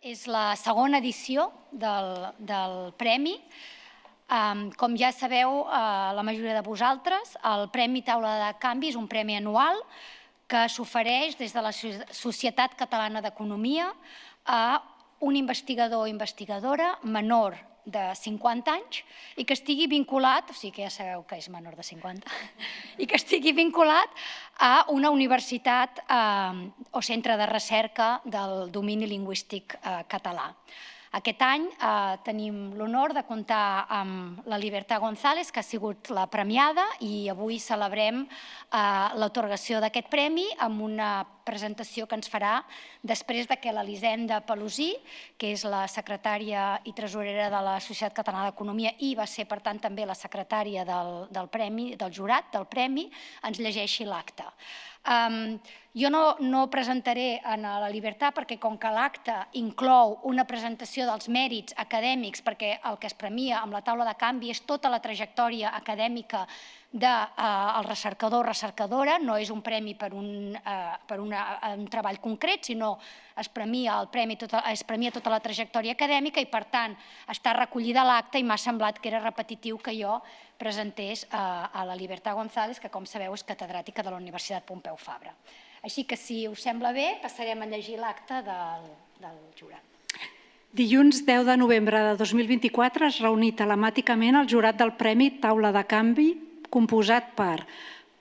És la segona edició del Premi. Com ja sabeu, la majoria de vosaltres, el Premi Taula de Canvi és un premi anual que s'ofereix des de la Societat Catalana d'Economia a un investigador o investigadora menor de 50 anys i que estigui vinculat, o sigui que ja sabeu que és menor de 50, i que estigui vinculat a una universitat o centre de recerca del domini lingüístic català. Aquest any tenim l'honor de comptar amb la Libertad González, que ha sigut la premiada, i avui celebrem l'atorgació d'aquest premi amb una presentació que ens farà després que l'Elisenda Paluzie, que és la secretària i tresorera de la Societat Catalana d'Economia i va ser, per tant, també la secretària del jurat del premi, ens llegeixi l'acte. Jo no presentaré a la Libertad perquè com que l'acte inclou una presentació dels mèrits acadèmics, perquè el que es premia amb la taula de canvi és tota la trajectòria acadèmica del recercador o recercadora, no és un premi per un treball concret, sinó es premia tota la trajectòria acadèmica i, per tant, està recollida a l'acte i m'ha semblat que era repetitiu que jo presentés a la Libertad González, que, com sabeu, és catedràtica de la Universitat Pompeu Fabra. Així que, si us sembla bé, passarem a llegir l'acte del jurat. Dilluns 10 de novembre de 2024 es reuní telemàticament el jurat del Premi Taula de Canvi, composat per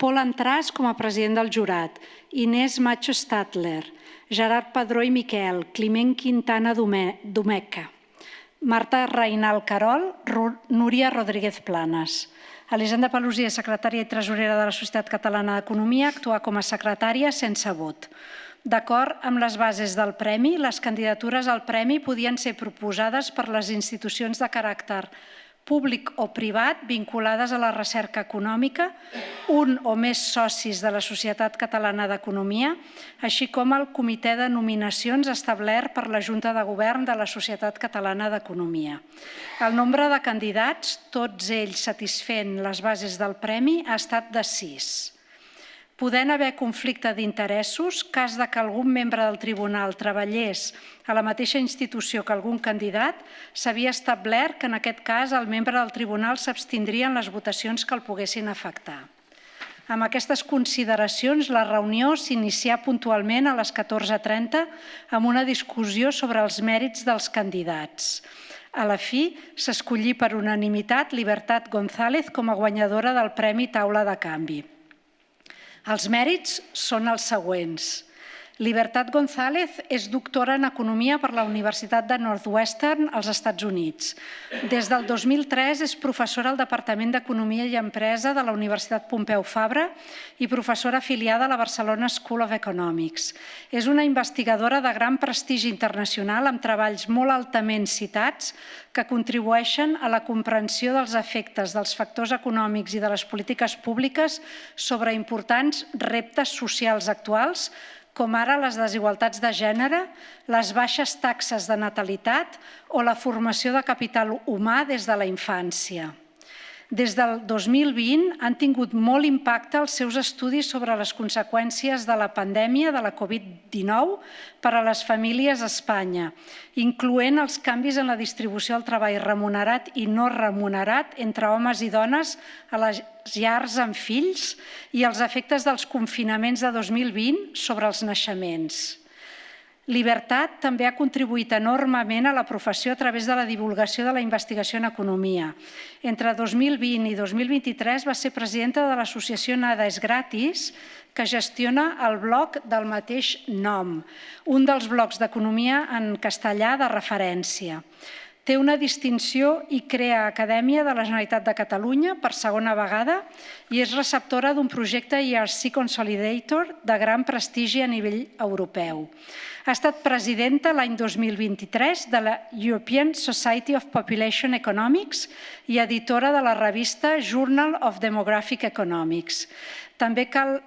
Pol Entràs com a president del jurat, Inés Macho Stadler, Gerard Padró i Miquel, Climent Quintana Domeca, Marta Reinal Carol, Núria Rodríguez Planes. Elisenda Paluzie, secretària i tresorera de la Societat Catalana d'Economia, actua com a secretària sense vot. D'acord amb les bases del premi, les candidatures al premi podien ser proposades per les institucions de caràcter públic o privat vinculades a la recerca econòmica, un o més socis de la Societat Catalana d'Economia, així com el comitè de nominacions establert per la Junta de Govern de la Societat Catalana d'Economia. El nombre de candidats, tots ells satisfent les bases del premi, ha estat de 6. Podent haver conflicte d'interessos, cas que algun membre del tribunal treballés a la mateixa institució que algun candidat, s'havia establert que en aquest cas el membre del tribunal s'abstindria en les votacions que el poguessin afectar. Amb aquestes consideracions, la reunió s'inicià puntualment a les 14:30 amb una discussió sobre els mèrits dels candidats. A la fi, s'escollí per unanimitat Libertad González com a guanyadora del Premi Taula de Canvi. Els mèrits són els següents. Libertad González és doctora en Economia per la Universitat de Northwestern als Estats Units. Des del 2003 és professora al Departament d'Economia i Empresa de la Universitat Pompeu Fabra i professora afiliada a la Barcelona School of Economics. És una investigadora de gran prestigi internacional amb treballs molt altament citats que contribueixen a la comprensió dels efectes dels factors econòmics i de les polítiques públiques sobre importants reptes socials actuals, com ara les desigualtats de gènere, les baixes taxes de natalitat o la formació de capital humà des de la infància. Des del 2020 han tingut molt impacte els seus estudis sobre les conseqüències de la pandèmia de la Covid-19 per a les famílies a Espanya, incloent els canvis en la distribució del treball remunerat i no remunerat entre homes i dones a les llars amb fills i els efectes dels confinaments de 2020 sobre els naixements. Libertad també ha contribuït enormement a la professió a través de la divulgació de la investigació en economia. Entre 2020 i 2023 va ser presidenta de l'associació Nada és gratis, que gestiona el blog del mateix nom, un dels blogs d'economia en castellà de referència. Té una distinció i crea Acadèmia de la Generalitat de Catalunya per segona vegada i és receptora d'un projecte ERC Consolidator de gran prestigi a nivell europeu. Ha estat presidenta l'any 2023 de la European Society of Population Economics i editora de la revista Journal of Demographic Economics. També cal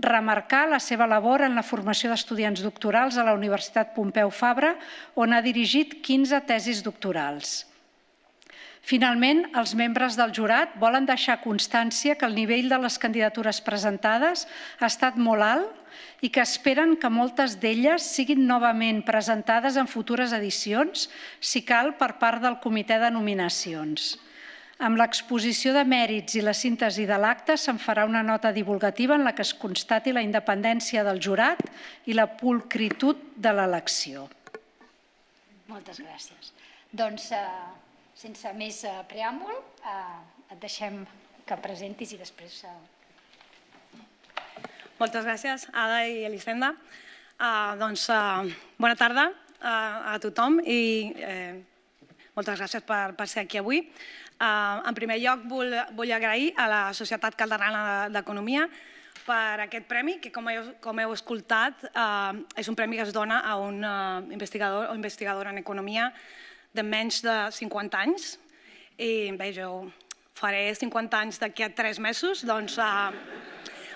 remarcar la seva labor en la formació d'estudiants doctorals a la Universitat Pompeu Fabra, on ha dirigit 15 tesis doctorals. Finalment, els membres del jurat volen deixar constància que el nivell de les candidatures presentades ha estat molt alt i que esperen que moltes d'elles siguin novament presentades en futures edicions, si cal, per part del comitè de nominacions. Amb l'exposició de mèrits i la síntesi de l'acte se'n farà una nota divulgativa en la que es constati la independència del jurat i la pulcritud de l'elecció. Moltes gràcies. Doncs, sense més preàmbul, et deixem que presentis i després... Moltes gràcies, Ada i Elisenda. Doncs, bona tarda a tothom i moltes gràcies per ser aquí avui. En primer lloc, vull agrair a la Societat Catalana d'Economia per aquest premi, que com heu escoltat és un premi que es dona a un investigador o investigadora en economia de menys de 50 anys. I bé, jo faré 50 anys d'aquí a 3 mesos, doncs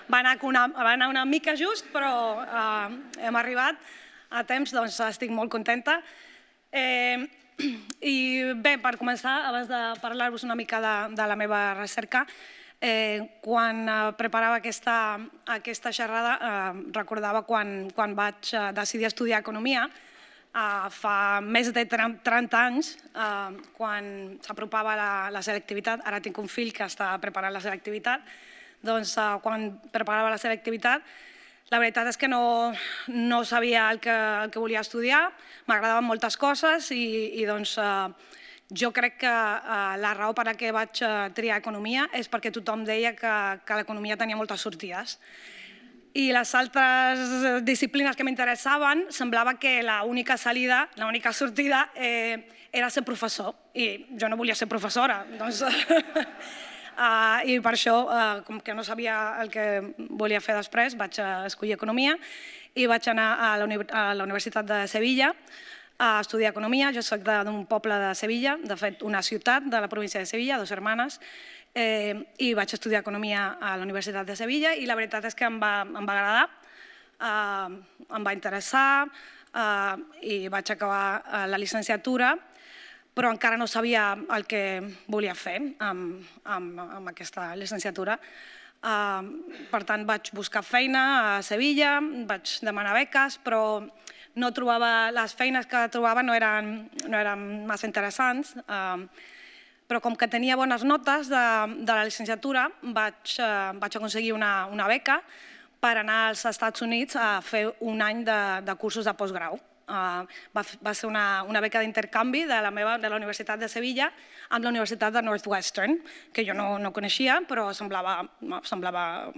va anar una mica just, però hem arribat a temps, doncs estic molt contenta. I bé, per començar, abans de parlar-vos una mica de la meva recerca, quan preparava aquesta xerrada recordava quan vaig decidir estudiar economia fa més de 30 anys, quan s'apropava la selectivitat. Ara tinc un fill que està preparant la selectivitat. Doncs quan preparava la selectivitat, la veritat és que no sabia el que volia estudiar, m'agradaven moltes coses i doncs jo crec que la raó per la que vaig triar economia és perquè tothom deia que l'economia tenia moltes sortides. I les altres disciplines que m'interessaven semblava que l'única salida, l'única sortida era ser professor i jo no volia ser professora. I per això, com que no sabia el que volia fer després, vaig escollir economia i vaig anar a la Universitat de Sevilla a estudiar economia. Jo soc d'un poble de Sevilla, de fet una ciutat de la província de Sevilla, Dos Hermanes, i vaig estudiar economia a la Universitat de Sevilla i la veritat és que em va agradar, em va interessar i vaig acabar la llicenciatura, però encara no sabia el que volia fer amb aquesta llicenciatura. Per tant, vaig buscar feina a Sevilla, vaig demanar beques, però no trobava, les feines que trobava no eren massa interessants, però com que tenia bones notes de la llicenciatura, vaig aconseguir una beca per anar als Estats Units a fer un any de cursos de postgrau. Va ser una beca d'intercanvi de la Universitat de Sevilla amb la Universitat de Northwestern, que jo no coneixia, però semblava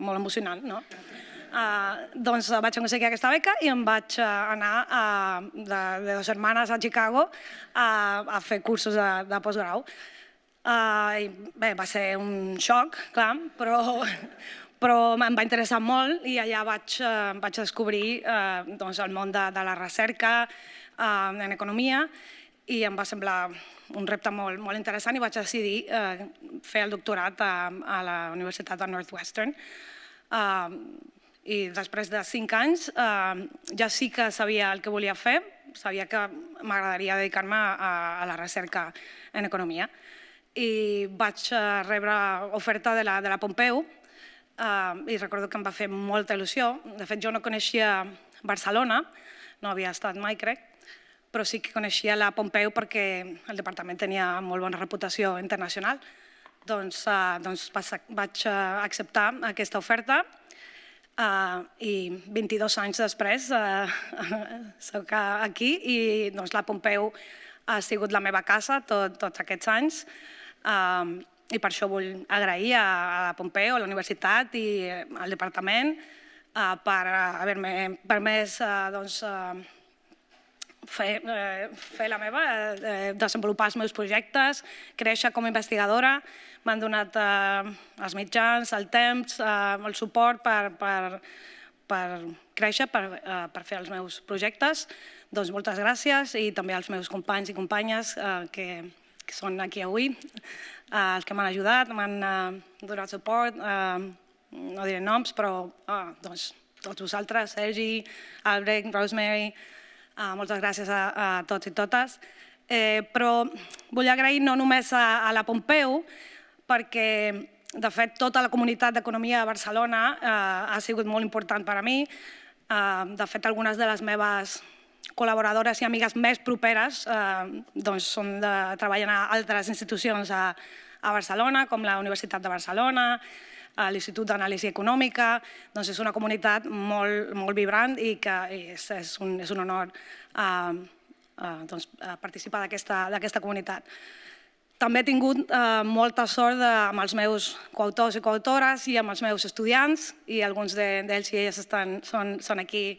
molt emocionant. Doncs vaig aconseguir aquesta beca i em vaig anar de Dos Hermanes a Chicago a fer cursos de postgrau. Bé, va ser un xoc, clar, però em va interessar molt i allà vaig descobrir el món de la recerca en economia i em va semblar un repte molt interessant i vaig decidir fer el doctorat a la Universitat de Northwestern. I després de 5 anys ja sí que sabia el que volia fer, sabia que m'agradaria dedicar-me a la recerca en economia. I vaig rebre oferta de la Pompeu i recordo que em va fer molta il·lusió. De fet, jo no coneixia Barcelona, no havia estat mai, crec, però sí que coneixia la Pompeu perquè el departament tenia molt bona reputació internacional. Doncs vaig acceptar aquesta oferta i 22 anys després soc aquí i la Pompeu ha sigut la meva casa tots aquests anys. I per això vull agrair a la Pompeu, a la universitat i al departament per haver-me permès fer la meva, desenvolupar els meus projectes, créixer com a investigadora. M'han donat els mitjans, el temps, el suport per créixer, per fer els meus projectes. Doncs moltes gràcies i també als meus companys i companyes que són aquí avui, els que m'han ajudat, m'han donat suport, no diré noms, però tots vosaltres, Sergi, Albrecht, Rosemary, moltes gràcies a tots i totes. Però vull agrair no només a la Pompeu, perquè, de fet, tota la comunitat d'economia de Barcelona ha sigut molt important per a mi. De fet, algunes de les meves col·laboradores i amigues més properes treballen a altres institucions a Barcelona, com la Universitat de Barcelona, l'Institut d'Anàlisi Econòmica. És una comunitat molt vibrant i que és un honor participar d'aquesta comunitat. També he tingut molta sort amb els meus coautors i coautores i amb els meus estudiants, i alguns d'ells i elles són aquí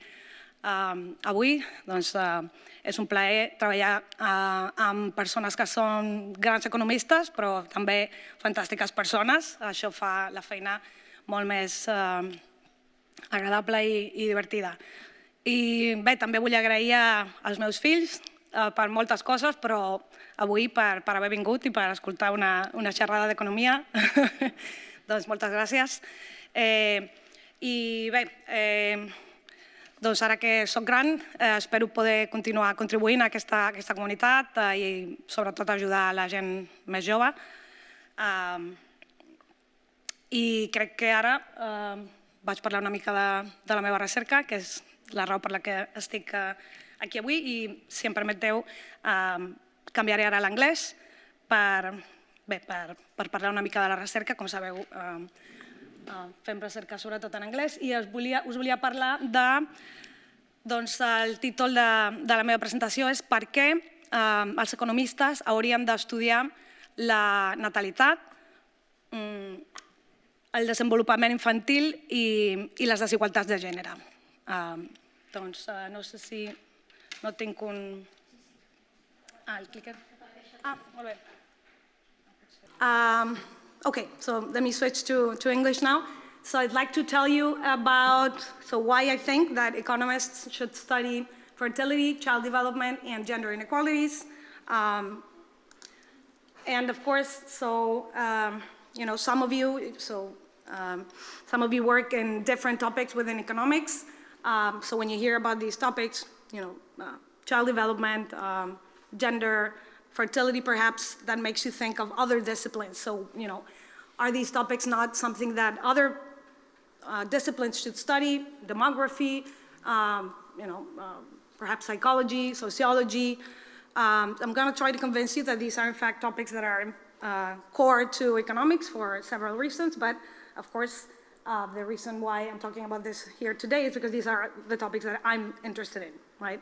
avui. És un plaer treballar amb persones que són grans economistes, però també fantàstiques persones. Això fa la feina molt més agradable i divertida. I bé, també vull agrair als meus fills per moltes coses, però avui per haver vingut i per escoltar una xerrada d'economia. Doncs moltes gràcies. I bé, ara que soc gran, espero poder continuar contribuint a aquesta comunitat i sobretot ajudar la gent més jove. I crec que ara vaig parlar una mica de la meva recerca, que és la raó per la que estic aquí avui, i si em permeteu canviaré ara a l'anglès per parlar una mica de la recerca. Com sabeu, fem recerca sobretot en anglès, i us volia parlar el títol de la meva presentació és per què els economistes hauríem d'estudiar la natalitat, el desenvolupament infantil i les desigualtats de gènere. No sé si no tinc un... el clicker. Molt bé. Okay, so let me switch to English now. So I'd like to tell you about why I think that economists should study fertility, child development, and gender inequalities. And of course, some of you work in different topics within economics. So when you hear about these topics, child development, gender, fertility, perhaps that makes you think of other disciplines. So, are these topics not something that other disciplines should study? Demography, perhaps psychology, sociology. I'm going to try to convince you that these are in fact topics that are core to economics for several reasons, but of course the reason why I'm talking about this here today is because these are the topics that I'm interested in, right?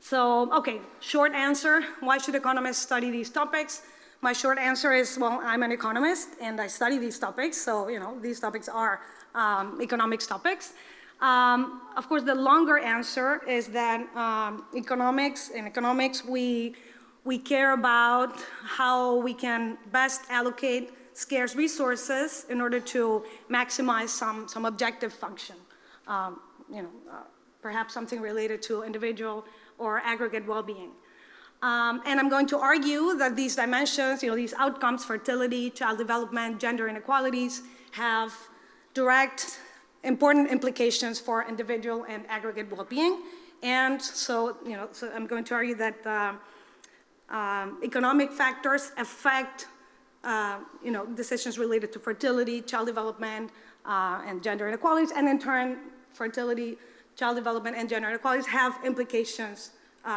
So, okay, short answer, why should economists study these topics? My short answer is, well, I'm an economist and I study these topics, so, these topics are economics topics. Of course, the longer answer is that in economics, we care about how we can best allocate scarce resources in order to maximize some objective function, perhaps something related to individual or aggregate well-being. And I'm going to argue that these dimensions, these outcomes, fertility, child development, gender inequalities, have direct, important implications for individual and aggregate well-being. And so I'm going to argue that economic factors affect decisions related to fertility, child development, and gender inequalities, and in turn, fertility, child development, and gender inequalities have implications,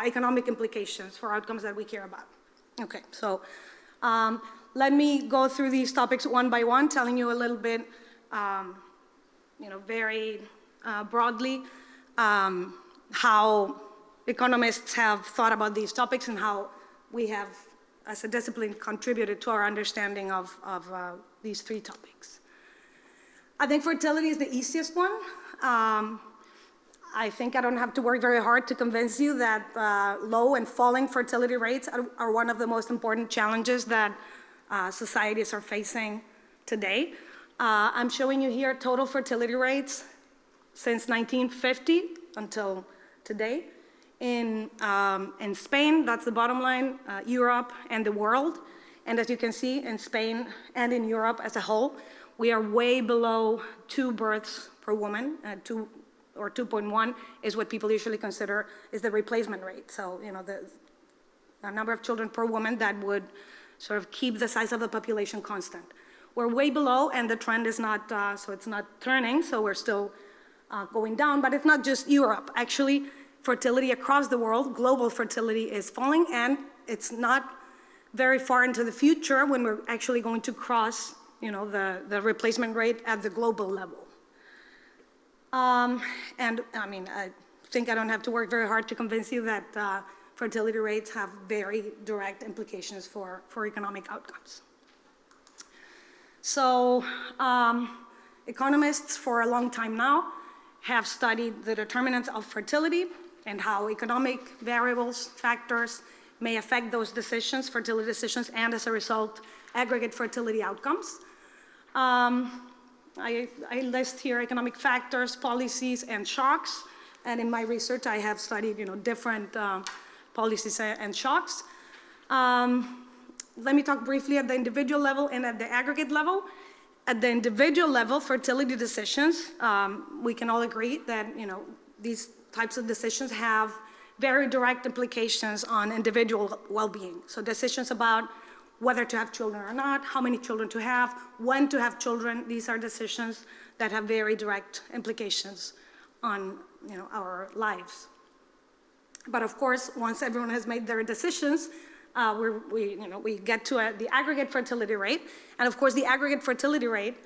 economic implications for outcomes that we care about. Okay, so let me go through these topics one by one, telling you a little bit, very broadly, how economists have thought about these topics and how we have, as a discipline, contributed to our understanding of these three topics. I think fertility is the easiest one. I think I don't have to work very hard to convince you that low and falling fertility rates are one of the most important challenges that societies are facing today. I'm showing you here total fertility rates since 1950 until today. In Spain, that's the bottom line, Europe and the world. And as you can see, in Spain and in Europe as a whole, we are way below 2 births per woman. 2 or 2.1 is what people usually consider is the replacement rate. So, number of children per woman that would sort of keep the size of the population constant. We're way below, and the trend is not, so it's not turning, so we're still going down, but it's not just Europe. Actually, fertility across the world, global fertility is falling, and it's not very far into the future when we're actually going to cross, the replacement rate at the global level. And I mean, I think I don't have to work very hard to convince you that fertility rates have very direct implications for economic outcomes. So economists for a long time now have studied the determinants of fertility and how economic variables, factors may affect those decisions, fertility decisions, and as a result, aggregate fertility outcomes. I list here economic factors, policies, and shocks. And in my research, I have studied, different policies and shocks. Let me talk briefly at the individual level and at the aggregate level. At the individual level, fertility decisions, we can all agree that, these types of decisions have very direct implications on individual well-being. So decisions about whether to have children or not, how many children to have, when to have children, these are decisions that have very direct implications on our lives. But of course, once everyone has made their decisions, we get to the aggregate fertility rate. And of course, the aggregate fertility rate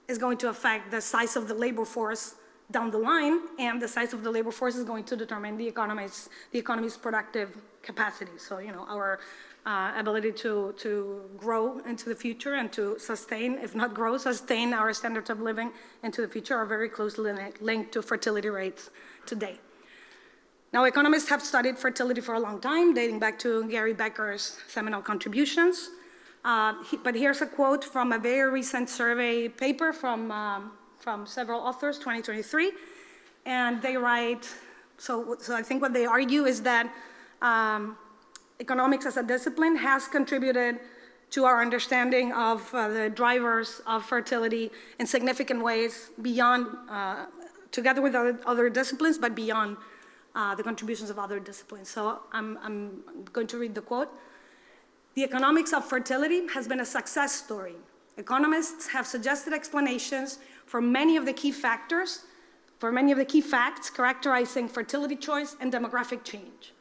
is going to affect the size of the labor force down the line, and the size of the labor force is going to determine the economy's productive capacity. So, our ability to grow into the future and to sustain, if not grow, sustain our standards of living into the future are very closely linked to fertility rates today. Now, economists have studied fertility for a long time, dating back to Gary Becker's seminal contributions. But here's a quote from a very recent survey paper from several authors, 2023. And they write, so I think what they argue is that economics as a discipline has contributed to our understanding of the drivers of fertility in significant ways beyond, together with other disciplines, but beyond the contributions of other disciplines. So I'm going to read the quote. The economics of fertility has been a success story. Economists have suggested explanations for many of the key factors, for many of the key facts characterizing fertility choice and demographic change.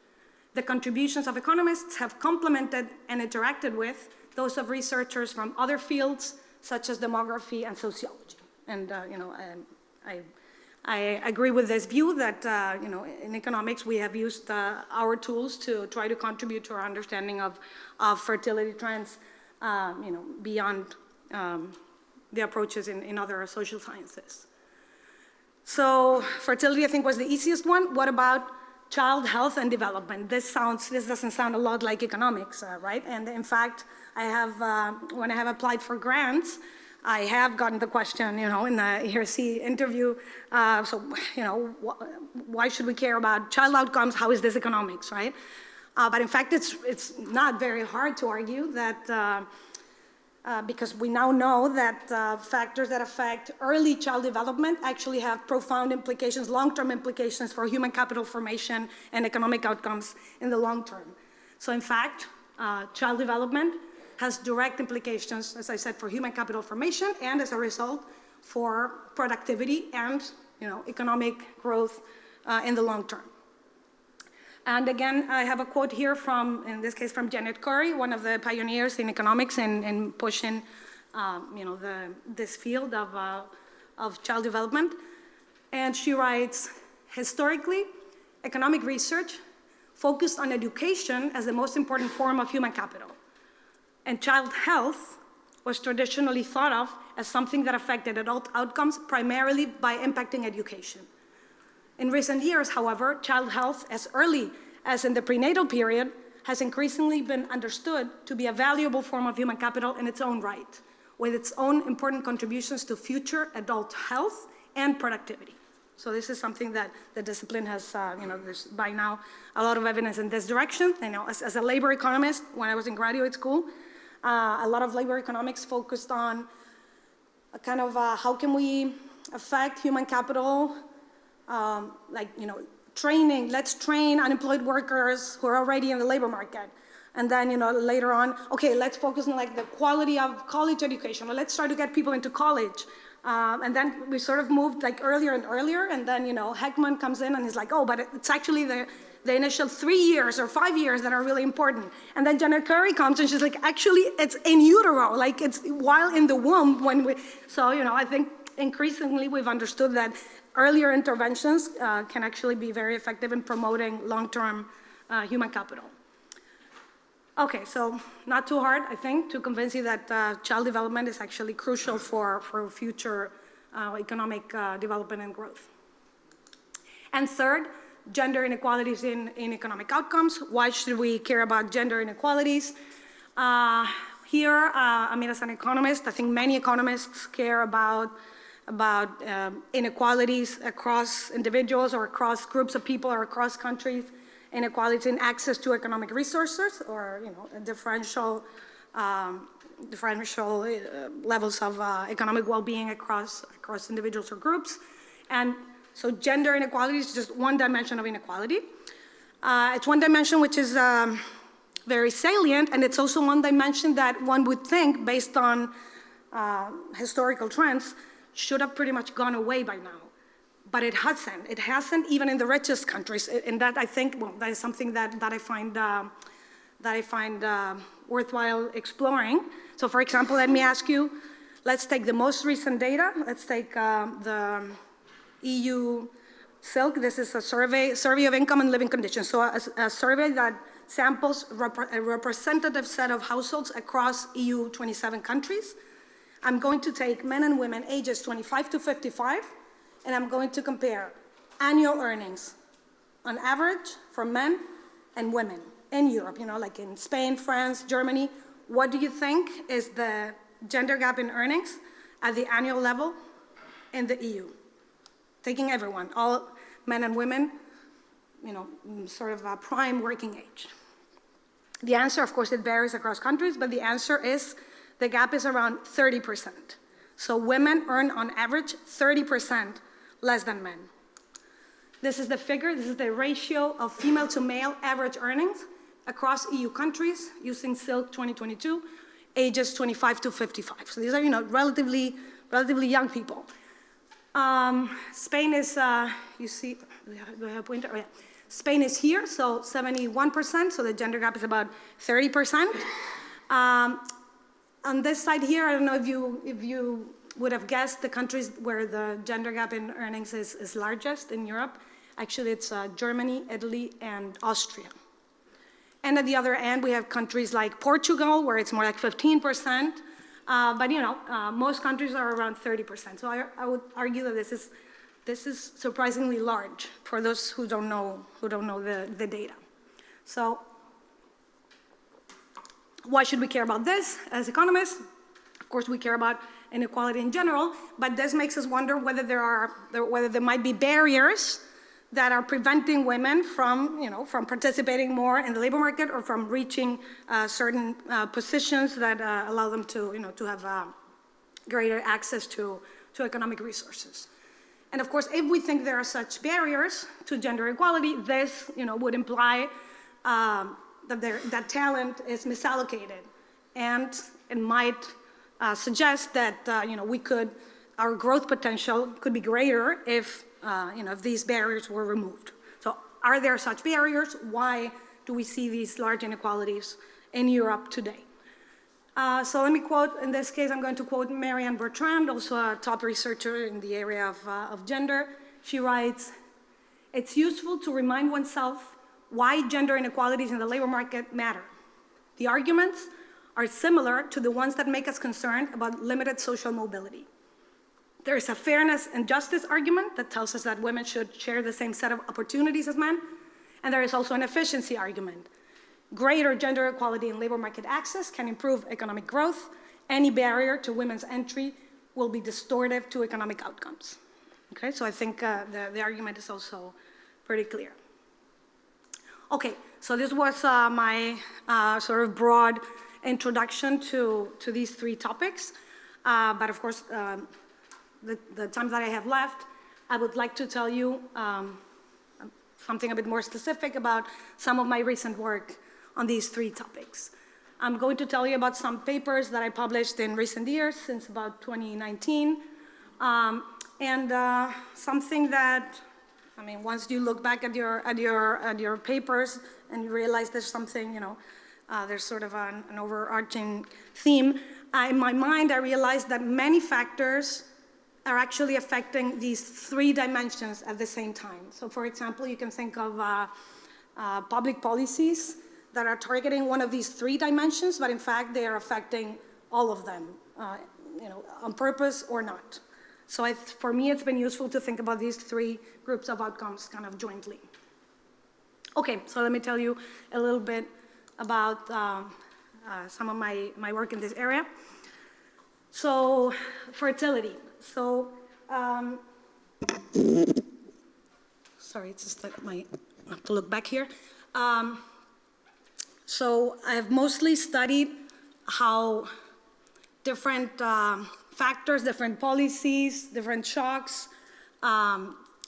The contributions of economists have complemented and interacted with those of researchers from other fields, such as demography and sociology. And I agree with this view that in economics we have used our tools to try to contribute to our understanding of fertility trends, beyond the approaches in other social sciences. So fertility, I think, was the easiest one. What about child health and development? This doesn't sound a lot like economics, right? And in fact, I have, when I have applied for grants, I have gotten the question, in the ERC interview, why should we care about child outcomes? How is this economics, right? But in fact, it's not very hard to argue that because we now know that factors that affect early child development actually have profound implications, long-term implications for human capital formation and economic outcomes in the long term. So in fact, child development has direct implications, as I said, for human capital formation and as a result for productivity and economic growth in the long term. And again, I have a quote here from, in this case, from Janet Curry, one of the pioneers in economics in pushing, this field of child development. And she writes, historically, economic research focused on education as the most important form of human capital. And child health was traditionally thought of as something that affected adult outcomes primarily by impacting education. In recent years, however, child health, as early as in the prenatal period, has increasingly been understood to be a valuable form of human capital in its own right, with its own important contributions to future adult health and productivity. So this is something that the discipline has, there's by now a lot of evidence in this direction. As a labor economist, when I was in graduate school, a lot of labor economics focused on a kind of how can we affect human capital, training, let's train unemployed workers who are already in the labor market. And then, later on, okay, let's focus on like the quality of college education, or let's try to get people into college. And then we sort of moved like earlier and earlier, and then, Heckman comes in and he's like, oh, but it's actually the initial 3 years or 5 years that are really important. And then Janet Curry comes and she's like, actually, it's in utero, like it's while in the womb when we, so, I think increasingly we've understood that earlier interventions can actually be very effective in promoting long-term human capital. Okay, so not too hard, I think, to convince you that child development is actually crucial for future economic development and growth. And third, gender inequalities in economic outcomes. Why should we care about gender inequalities? Here, as an economist, I think many economists care about inequalities across individuals or across groups of people or across countries. Inequalities in access to economic resources, or differential levels of economic well-being across individuals or groups. And so gender inequality is just one dimension of inequality. It's one dimension which is very salient, and it's also one dimension that one would think, based on historical trends, should have pretty much gone away by now. But it hasn't. It hasn't even in the richest countries. And that, I think, that is something that I find worthwhile exploring. So, for example, let me ask you, let's take the most recent data. Let's take the EU SILC. This is a survey of income and living conditions. So a survey that samples a representative set of households across EU 27 countries. I'm going to take men and women ages 25 to 55, and I'm going to compare annual earnings on average for men and women in Europe, like in Spain, France, Germany. What do you think is the gender gap in earnings at the annual level in the EU? Taking everyone, all men and women, sort of a prime working age. The answer, of course, it varies across countries, but the answer is the gap is around 30%. So women earn on average 30% less than men. This is the figure, this is the ratio of female to male average earnings across EU countries using SILC 2022, ages 25 to 55. So these are, relatively young people. Spain is, you see, do I have a pointer? Oh, yeah. Spain is here, so 71%, so the gender gap is about 30%. On this side here, I don't know if you would have guessed the countries where the gender gap in earnings is largest in Europe. Actually, it's Germany, Italy, and Austria. And at the other end, we have countries like Portugal, where it's more like 15%. But most countries are around 30%. So I would argue that this is surprisingly large for those who don't know the data. So why should we care about this as economists? Of course, we care about inequality in general, but this makes us wonder whether there might be barriers that are preventing women from participating more in the labor market or from reaching certain positions that allow them to have greater access to economic resources. And of course, if we think there are such barriers to gender equality, this would imply that talent is misallocated, and it might suggest that our growth potential could be greater if these barriers were removed. So are there such barriers? Why do we see these large inequalities in Europe today? So let me quote, in this case, I'm going to quote Marianne Bertrand, also a top researcher in the area of gender. She writes, "It's useful to remind oneself why gender inequalities in the labor market matter. The arguments are similar to the ones that make us concerned about limited social mobility. There is a fairness and justice argument that tells us that women should share the same set of opportunities as men, and there is also an efficiency argument. Greater gender equality in labor market access can improve economic growth. Any barrier to women's entry will be distortive to economic outcomes." Okay, so I think the argument is also pretty clear. Okay, so this was my sort of broad introduction to these three topics. But of course, the time that I have left, I would like to tell you something a bit more specific about some of my recent work on these three topics. I'm going to tell you about some papers that I published in recent years, since about 2019, and something that, I mean, once you look back at your papers and you realize there's something, you know, there's sort of an overarching theme. In my mind, I realized that many factors are actually affecting these three dimensions at the same time. So, for example, you can think of public policies that are targeting one of these three dimensions, but in fact, they are affecting all of them, you know, on purpose or not. So for me, it's been useful to think about these three groups of outcomes kind of jointly. Okay, so let me tell you a little bit about some of my work in this area. So, fertility. So, sorry, it's just that I have to look back here. So I have mostly studied how different factors, different policies, different shocks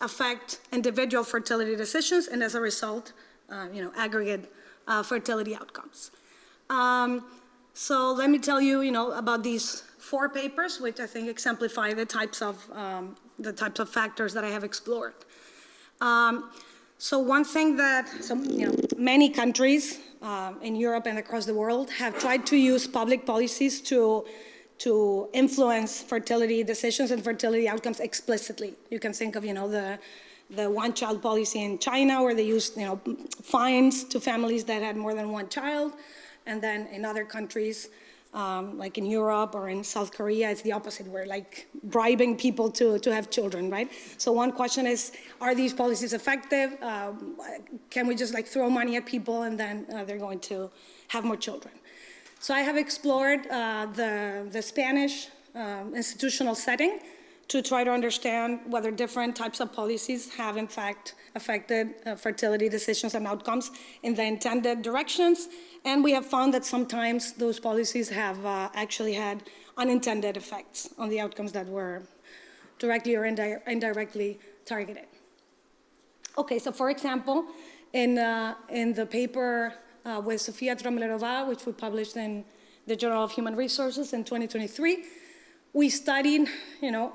affect individual fertility decisions, and as a result, you know, aggregate fertility outcomes. So let me tell you, you know, about these four papers, which I think exemplify the types of factors that I have explored. So one thing that you know, many countries in Europe and across the world have tried to use public policies to influence fertility decisions and fertility outcomes explicitly. You can think of, you know, the one-child policy in China, where they used, you know, fines to families that had more than one child, and then in other countries, like in Europe or in South Korea, it's the opposite. We're like bribing people to have children, right? So one question is, are these policies effective? Can we just like throw money at people and then they're going to have more children? So I have explored the Spanish institutional setting to try to understand whether different types of policies have in fact affected fertility decisions and outcomes in the intended directions. And we have found that sometimes those policies have actually had unintended effects on the outcomes that were directly or indirectly targeted. Okay, so for example, in the paper with Sofia Tromlerova, which we published in the Journal of Human Resources in 2023, we studied, you know,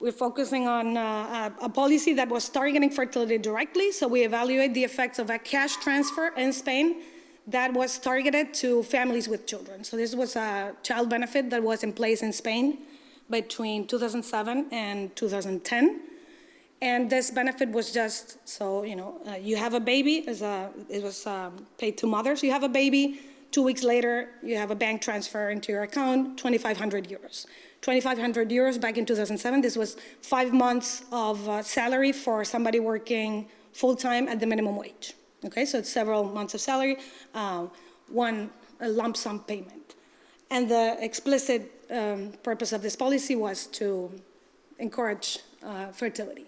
we're focusing on a policy that was targeting fertility directly. So we evaluate the effects of a cash transfer in Spain that was targeted to families with children. So this was a child benefit that was in place in Spain between 2007 and 2010. And this benefit was just, so, you know, you have a baby, it was paid to mothers. You have a baby, 2 weeks later, you have a bank transfer into your account, 2,500 euros. 2,500 euros back in 2007, this was 5 months of salary for somebody working full-time at the minimum wage. Okay, so it's several months of salary, a lump sum payment. And the explicit purpose of this policy was to encourage fertility.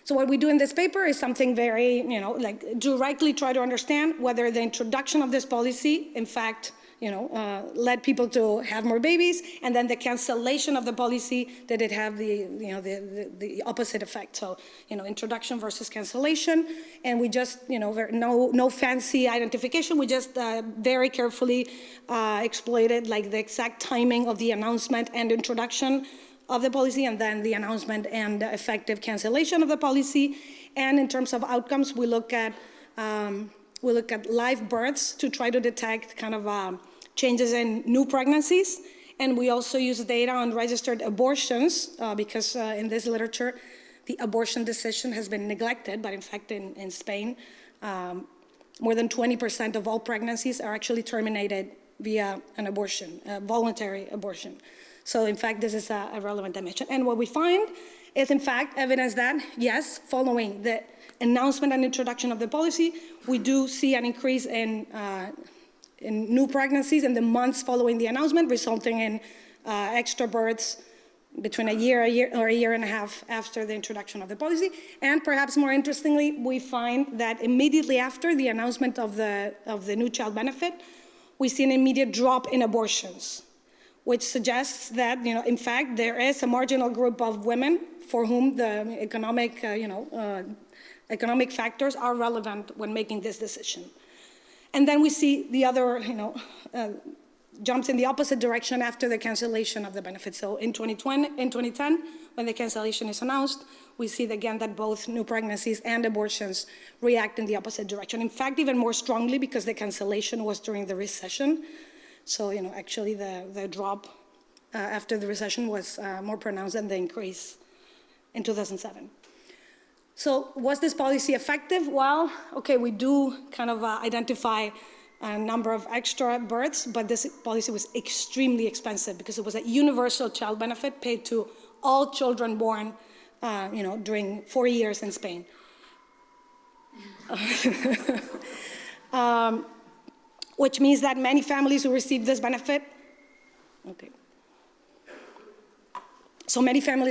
So what we do in this paper is something very, you know, like directly try to understand whether the introduction of this policy, in fact, you know, led people to have more babies, and then the cancellation of the policy, did it have the, you know, the opposite effect? So, you know, introduction versus cancellation, and we just, you know, no fancy identification. We just very carefully exploited like the exact timing of the announcement and introduction of the policy, and then the announcement and the effective cancellation of the policy. And in terms of outcomes, we look at live births to try to detect kind of changes in new pregnancies. And we also use data on registered abortions because in this literature, the abortion decision has been neglected, but in fact in Spain, more than 20% of all pregnancies are actually terminated via an abortion, a voluntary abortion. So in fact, this is a relevant dimension. And what we find is in fact evidence that, yes, following the announcement and introduction of the policy, we do see an increase in new pregnancies in the months following the announcement, resulting in extra births between a year or a year and a half after the introduction of the policy. And perhaps more interestingly, we find that immediately after the announcement of the new child benefit, we see an immediate drop in abortions, which suggests that, in fact, there is a marginal group of women for whom the economic factors are relevant when making this decision. And then we see the other, jumps in the opposite direction after the cancellation of the benefit. So in 2010, when the cancellation is announced, we see again that both new pregnancies and abortions react in the opposite direction. In fact, even more strongly because the cancellation was during the recession. So, actually the drop after the recession was more pronounced than the increase in 2007. So was this policy effective? Well, okay, we do kind of identify a number of extra births, but this policy was extremely expensive because it was a universal child benefit paid to all children born, during 4 years in Spain. Which means that many families who received this benefit, so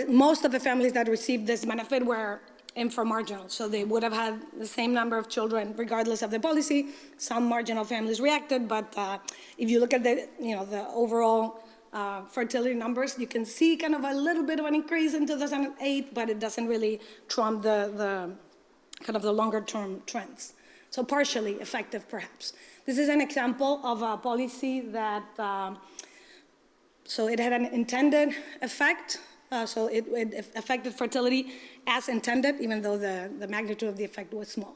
most of the families that received this benefit were inframarginal, so they would have had the same number of children regardless of the policy. Some marginal families reacted, but if you look at the overall fertility numbers, you can see kind of a little bit of an increase in 2008, but it doesn't really trump the kind of the longer term trends. So partially effective, perhaps. This is an example of a policy that, so it had an intended effect, so it affected fertility as intended, even though the magnitude of the effect was small.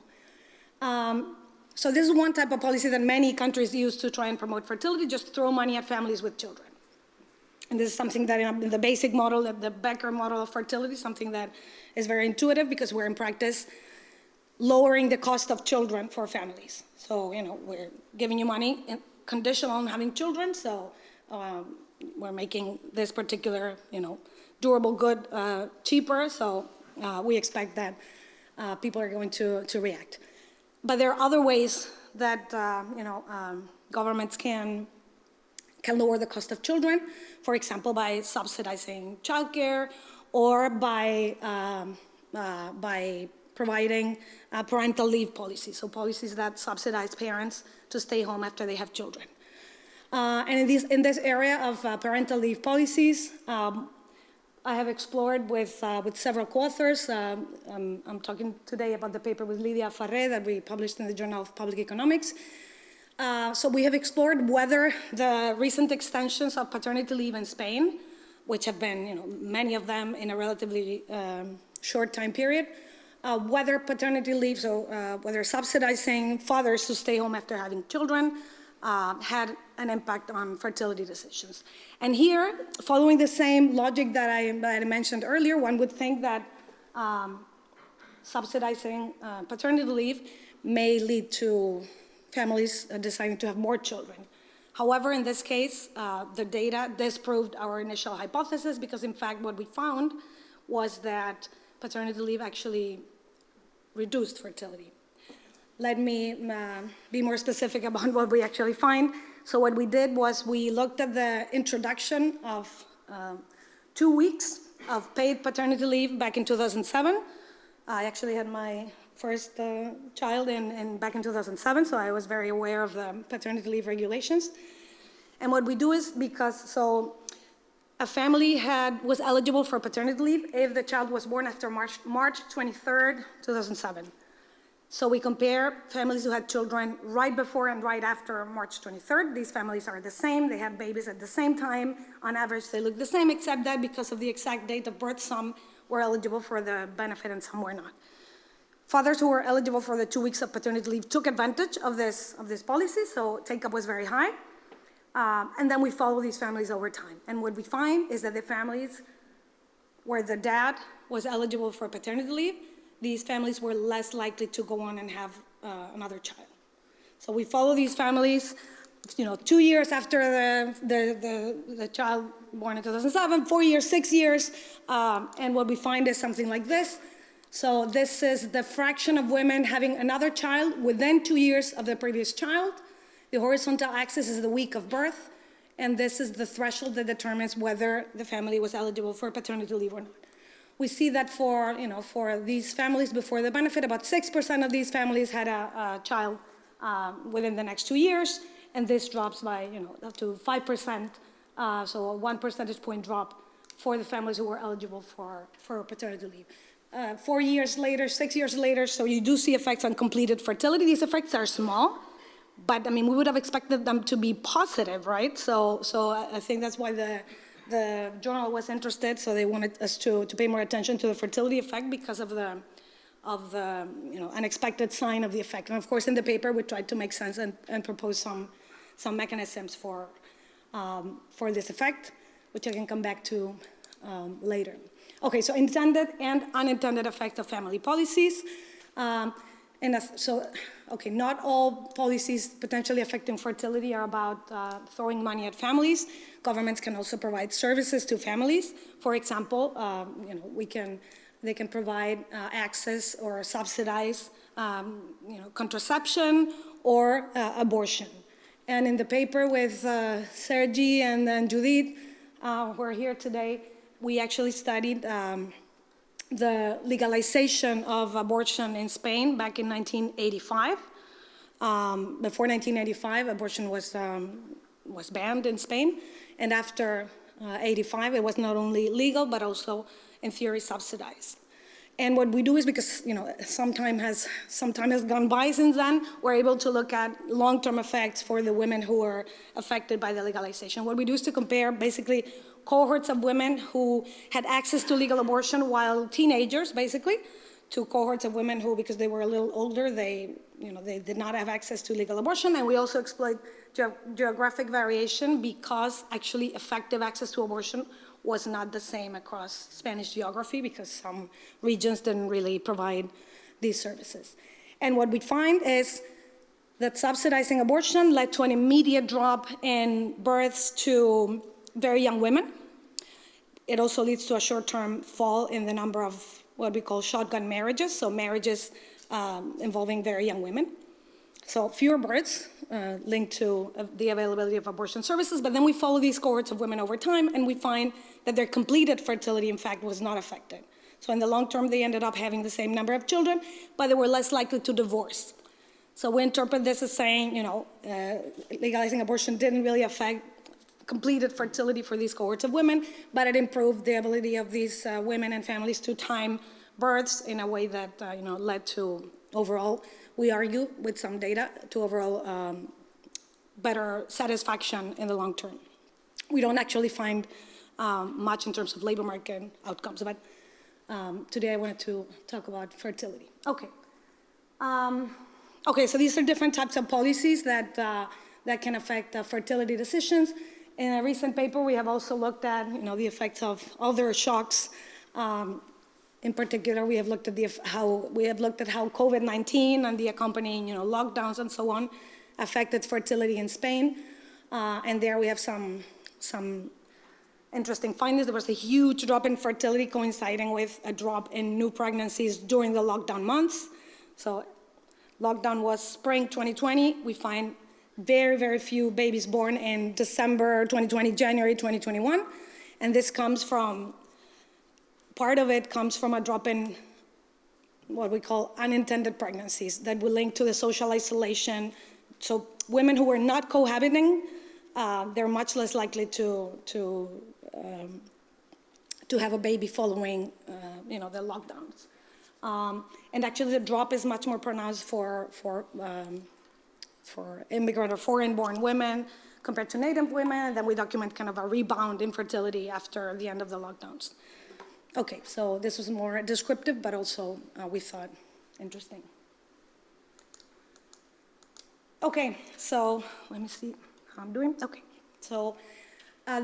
So this is one type of policy that many countries use to try and promote fertility, just throw money at families with children. And this is something that in the basic model, the Becker model of fertility, something that is very intuitive because we're in practice lowering the cost of children for families. So, we're giving you money conditional on having children, so we're making this particular, durable good cheaper, so we expect that people are going to react. But there are other ways that, governments can lower the cost of children, for example, by subsidizing childcare or by providing parental leave policies, so policies that subsidize parents to stay home after they have children. And in this area of parental leave policies, I have explored with several co-authors. I'm talking today about the paper with Ferrer that we published in the Journal of Public Economics. So we have explored whether the recent extensions of paternity leave in Spain, which have been, many of them in a relatively short time period, whether paternity leave, so whether subsidizing fathers to stay home after having children had an impact on fertility decisions. And here, following the same logic that I mentioned earlier, one would think that subsidizing paternity leave may lead to families deciding to have more children. However, in this case, the data disproved our initial hypothesis because, in fact, what we found was that paternity leave actually reduced fertility. Let me be more specific about what we actually find. So what we did was we looked at the introduction of 2 weeks of paid paternity leave back in 2007. I actually had my first child back in 2007, so I was very aware of the paternity leave regulations. And what we do is so a family was eligible for paternity leave if the child was born after March 23rd, 2007. So we compare families who had children right before and right after March 23rd. These families are the same. They have babies at the same time. On average, they look the same, except that because of the exact date of birth, some were eligible for the benefit and some were not. Fathers who were eligible for the 2 weeks of paternity leave took advantage of this policy, so take-up was very high. And then we follow these families over time. And what we find is that the families where the dad was eligible for paternity leave, these families were less likely to go on and have another child. So we follow these families, 2 years after the child born in 2007, 4 years, 6 years, and what we find is something like this. So this is the fraction of women having another child within 2 years of the previous child. The horizontal axis is the week of birth, and this is the threshold that determines whether the family was eligible for paternity leave or not. We see that for these families before the benefit, about 6% of these families had a child within the next 2 years, and this drops by up to 5% so a 1 percentage point drop for the families who were eligible for paternity leave. 4 years later, 6 years later, so you do see effects on completed fertility. These effects are small, but I mean, we would have expected them to be positive, right? So I think that's why the journal was interested. So they wanted us to pay more attention to the fertility effect because of the unexpected sign of the effect. And of course, in the paper, we tried to make sense and propose some mechanisms for this effect, which I can come back to later. Okay, so intended and unintended effects of family policies. Not all policies potentially affecting fertility are about throwing money at families. Governments can also provide services to families. For example, they can provide access or subsidize contraception or abortion. And in the paper with Sergi and then Judith, who are here today, we actually studied the legalization of abortion in Spain back in 1985. Before 1985, abortion was banned in Spain, and after 85, it was not only legal but also, in theory, subsidized. And what we do is, because some time has gone by since then, we're able to look at long-term effects for the women who were affected by the legalization. What we do is to compare basically cohorts of women who had access to legal abortion while teenagers, basically, to cohorts of women who, because they were a little older, they did not have access to legal abortion. And we also exploit geographic variation because actually effective access to abortion was not the same across Spanish geography because some regions didn't really provide these services. And what we find is that subsidizing abortion led to an immediate drop in births to very young women. It also leads to a short-term fall in the number of what we call shotgun marriages, so marriages involving very young women. So fewer births linked to the availability of abortion services, but then we follow these cohorts of women over time and we find that their completed fertility, in fact, was not affected. So in the long term, they ended up having the same number of children, but they were less likely to divorce. So we interpret this as saying, legalizing abortion didn't really affect completed fertility for these cohorts of women, but it improved the ability of these women and families to time births in a way that led to overall, we argue with some data, to overall better satisfaction in the long term. We don't actually find much in terms of labor market outcomes, but today I wanted to talk about fertility. Okay. So these are different types of policies that can affect fertility decisions. In a recent paper, we have also looked at the effects of other shocks. In particular, we have looked at how COVID-19 and the accompanying lockdowns and so on affected fertility in Spain. And there we have some interesting findings. There was a huge drop in fertility coinciding with a drop in new pregnancies during the lockdown months. So lockdown was spring 2020. We find very, very few babies born in December 2020, January 2021. And this comes from, part of it comes from a drop in what we call unintended pregnancies that will link to the social isolation. So women who were not cohabiting, they're much less likely to have a baby following the lockdowns. And actually the drop is much more pronounced for immigrant or foreign-born women compared to native women, and then we document kind of a rebound in fertility after the end of the lockdowns. Okay, so this was more descriptive, but also we thought interesting. Okay, so let me see how I'm doing. Okay, so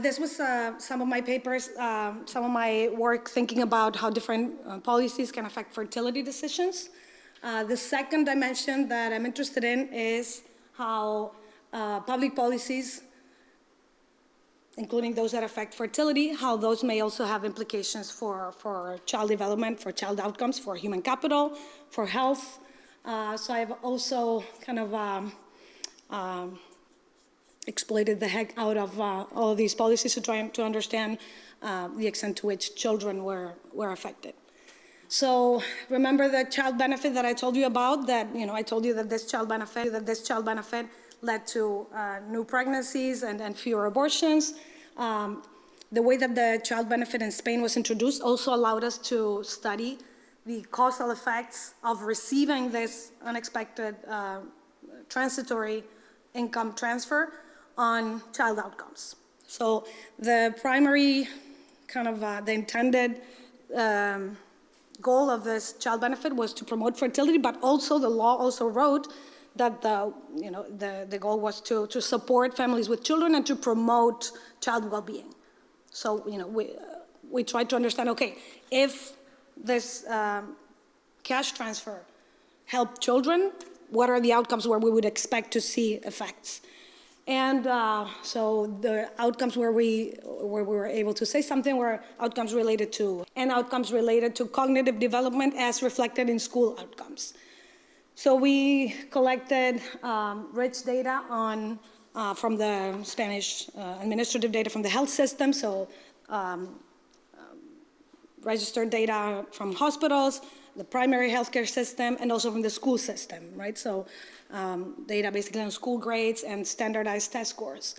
this was some of my papers, some of my work thinking about how different policies can affect fertility decisions. The second dimension that I'm interested in is how public policies, including those that affect fertility, how those may also have implications for child development, for child outcomes, for human capital, for health. So I've also kind of exploited the heck out of all of these policies to try to understand the extent to which children were affected. So remember the child benefit that I told you about, that I told you that this child benefit led to new pregnancies and fewer abortions. The way that the child benefit in Spain was introduced also allowed us to study the causal effects of receiving this unexpected transitory income transfer on child outcomes. So the primary the intended goal of this child benefit was to promote fertility, but also the law also wrote that the goal was to support families with children and to promote child well-being. So we tried to understand, okay, if this cash transfer helped children, what are the outcomes where we would expect to see effects? And so the outcomes where we were able to say something were outcomes related to cognitive development as reflected in school outcomes. So we collected rich data from the Spanish administrative data from the health system, so registered data from hospitals, the primary healthcare system, and also from the school system, right? So data basically on school grades and standardized test scores.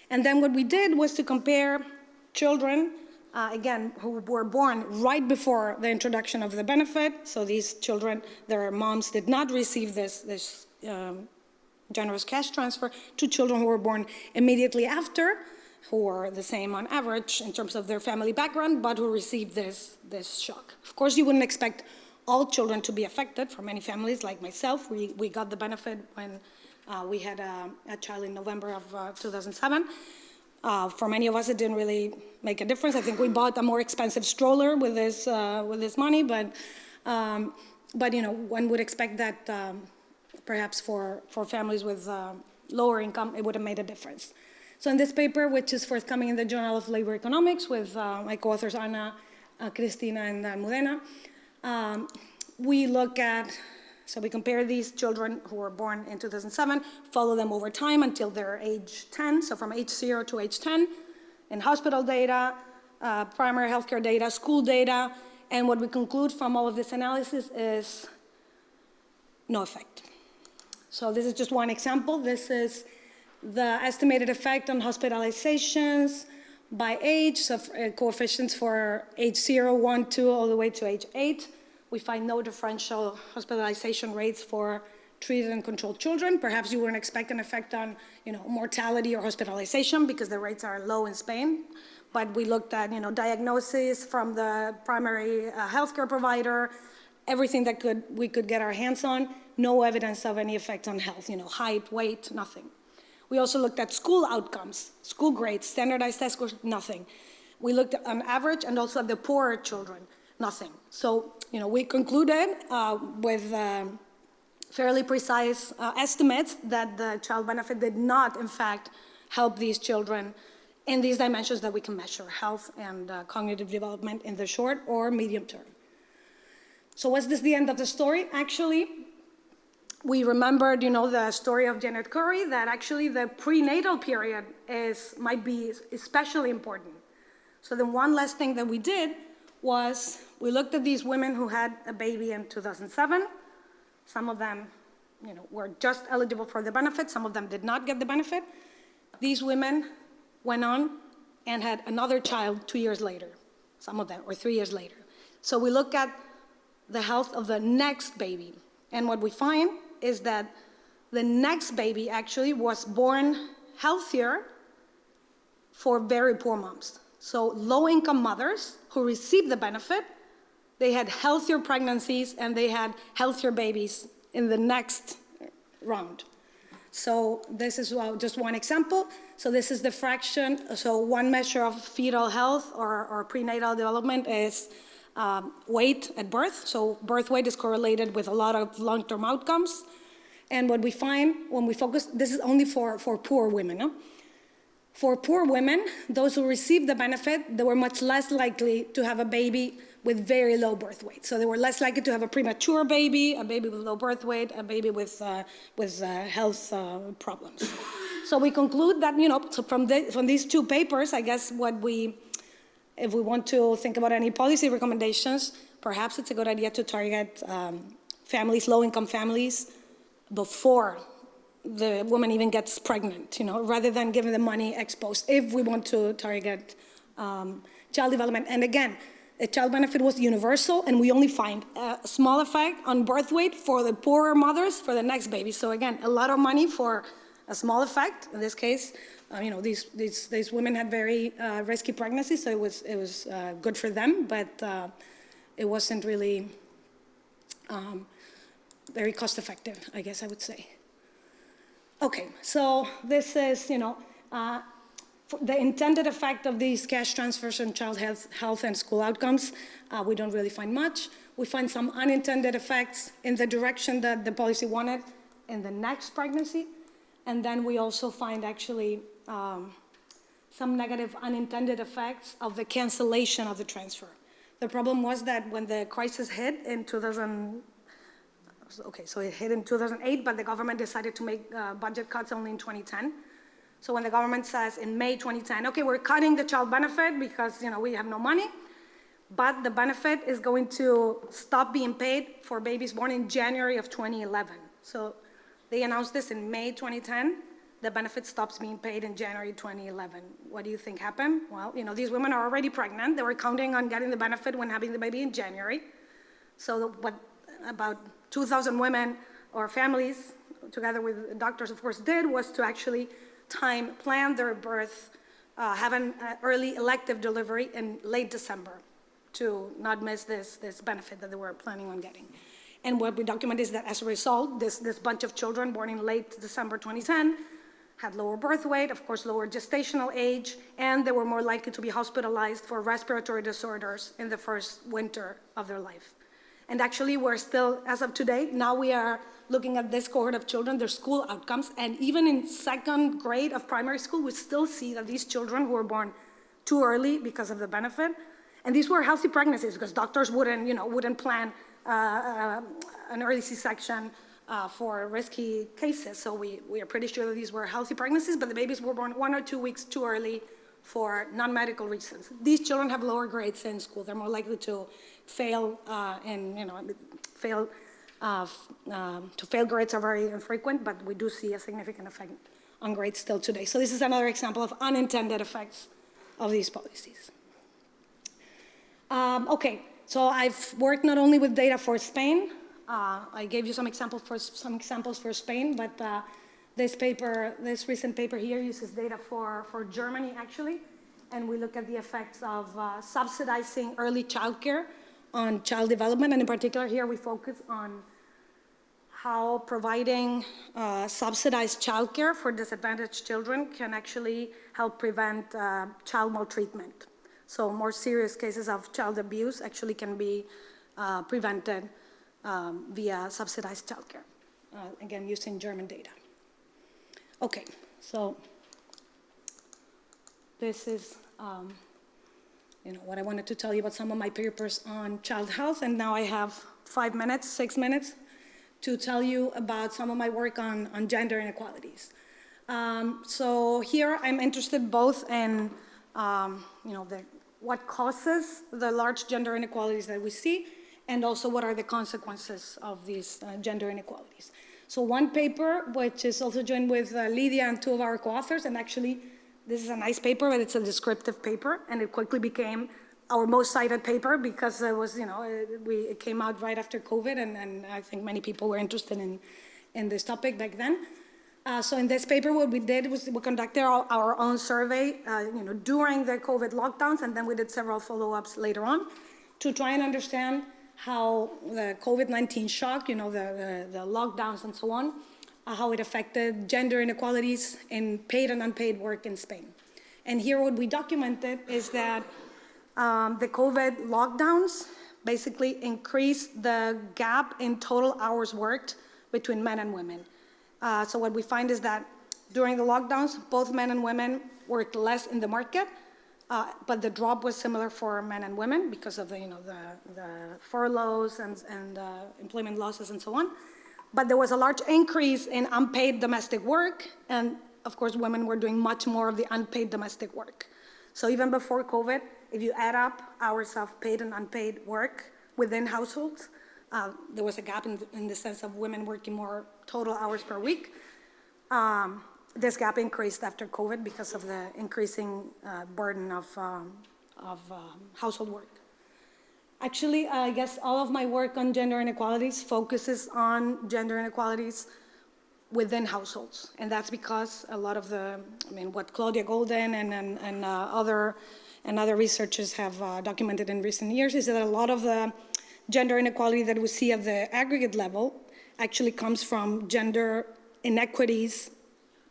And then what we did was to compare children, again, who were born right before the introduction of the benefit. So these children, their moms did not receive this generous cash transfer, to children who were born immediately after, who were the same on average in terms of their family background, but who received this shock. Of course, you wouldn't expect all children to be affected. For many families, like myself, we got the benefit when we had a child in November of 2007. For many of us, it didn't really make a difference. I think we bought a more expensive stroller with this money, but one would expect that perhaps for families with lower income, it would have made a difference. So in this paper, which is forthcoming in the Journal of Labor Economics with my co-authors Ana, Cristina, and Almudena, we compare these children who were born in 2007, follow them over time until they're age 10, so from age 0 to age 10, in hospital data, primary healthcare data, school data, and what we conclude from all of this analysis is no effect. So this is just one example. This is the estimated effect on hospitalizations by age, so coefficients for age 0, 1, 2, all the way to age 8. We find no differential hospitalization rates for treated and controlled children. Perhaps you wouldn't expect an effect on mortality or hospitalization because the rates are low in Spain. But we looked at diagnosis from the primary healthcare provider, everything that we could get our hands on, no evidence of any effect on health, height, weight, nothing. We also looked at school outcomes, school grades, standardized test scores, nothing. We looked at on average and also at the poorer children, nothing. So, we concluded with fairly precise estimates that the child benefit did not, in fact, help these children in these dimensions that we can measure, health and cognitive development in the short or medium term. So was this the end of the story? Actually, we remembered, the story of Janet Curry, that actually the prenatal period might be especially important. So the one last thing that we did was we looked at these women who had a baby in 2007. Some of them, were just eligible for the benefit. Some of them did not get the benefit. These women went on and had another child 2 years later, some of them, or 3 years later. So we look at the health of the next baby. And what we find is that the next baby actually was born healthier for very poor moms. So low-income mothers who received the benefit, they had healthier pregnancies and they had healthier babies in the next round. So this is just one example. So this is the fraction. So one measure of fetal health or prenatal development is weight at birth. So birth weight is correlated with a lot of long-term outcomes. And what we find when we focus, this is only for poor women. No? For poor women, those who received the benefit, they were much less likely to have a baby with very low birth weight. So they were less likely to have a premature baby, a baby with low birth weight, a baby with health problems. So we conclude that, so from these two papers, I guess if we want to think about any policy recommendations, perhaps it's a good idea to target families, low-income families, before the woman even gets pregnant, rather than giving the money ex post, if we want to target child development. And again, the child benefit was universal, and we only find a small effect on birth weight for the poorer mothers for the next baby. So again, a lot of money for a small effect. In this case, these women had very risky pregnancies, so it was good for them, but it wasn't really very cost effective, I guess I would say. Okay, so this is, the intended effect of these cash transfers on child health and school outcomes. We don't really find much. We find some unintended effects in the direction that the policy wanted in the next pregnancy. And then we also find actually some negative unintended effects of the cancellation of the transfer. The problem was that when the crisis hit in 2008, but the government decided to make budget cuts only in 2010. So when the government says in May 2010, okay, we're cutting the child benefit because we have no money, but the benefit is going to stop being paid for babies born in January of 2011. So they announced this in May 2010. The benefit stops being paid in January 2011. What do you think happened? Well, these women are already pregnant. They were counting on getting the benefit when having the baby in January. So what about 2,000 women or families, together with doctors, of course, did was to actually plan their birth, have an early elective delivery in late December to not miss this benefit that they were planning on getting. And what we document is that as a result, this bunch of children born in late December 2010 had lower birth weight, of course, lower gestational age, and they were more likely to be hospitalized for respiratory disorders in the first winter of their life. And actually, we're still, as of today, now we are looking at this cohort of children, their school outcomes, and even in second grade of primary school, we still see that these children who were born too early because of the benefit, and these were healthy pregnancies because doctors wouldn't plan an early C-section for risky cases. So we are pretty sure that these were healthy pregnancies, but the babies were born 1 or 2 weeks too early for non-medical reasons. These children have lower grades in school. They're more likely to fail to fail grades are very infrequent, but we do see a significant effect on grades still today. So this is another example of unintended effects of these policies. Okay, so I've worked not only with data for Spain. I gave you some examples for Spain, but this recent paper here uses data for Germany, actually, and we look at the effects of subsidizing early childcare on child development, and in particular here we focus on how providing subsidized childcare for disadvantaged children can actually help prevent child maltreatment. So more serious cases of child abuse actually can be prevented via subsidized childcare, again using German data. Okay, so this is what I wanted to tell you about some of my papers on child health, and now I have 6 minutes to tell you about some of my work on gender inequalities. So here I'm interested both in what causes the large gender inequalities that we see, and also what are the consequences of these gender inequalities. So one paper, which is also joined with Lydia and 2 of our co-authors, and actually this is a nice paper, but it's a descriptive paper, and it quickly became our most cited paper because it was, it came out right after COVID, and I think many people were interested in this topic back then. So in this paper, what we did was we conducted our own survey, during the COVID lockdowns, and then we did several follow-ups later on to try and understand how the COVID-19 shock, the lockdowns and so on, how it affected gender inequalities in paid and unpaid work in Spain. And here what we documented is that the COVID lockdowns basically increased the gap in total hours worked between men and women. So what we find is that during the lockdowns, both men and women worked less in the market, but the drop was similar for men and women because of the furloughs and employment losses and so on. But there was a large increase in unpaid domestic work, and of course, women were doing much more of the unpaid domestic work. So even before COVID, if you add up hours of paid and unpaid work within households, there was a gap in the sense of women working more total hours per week. This gap increased after COVID because of the increasing burden of household work. Actually, I guess all of my work on gender inequalities focuses on gender inequalities within households. And that's because a lot of what Claudia Golden and other researchers have documented in recent years is that a lot of the gender inequality that we see at the aggregate level actually comes from gender inequities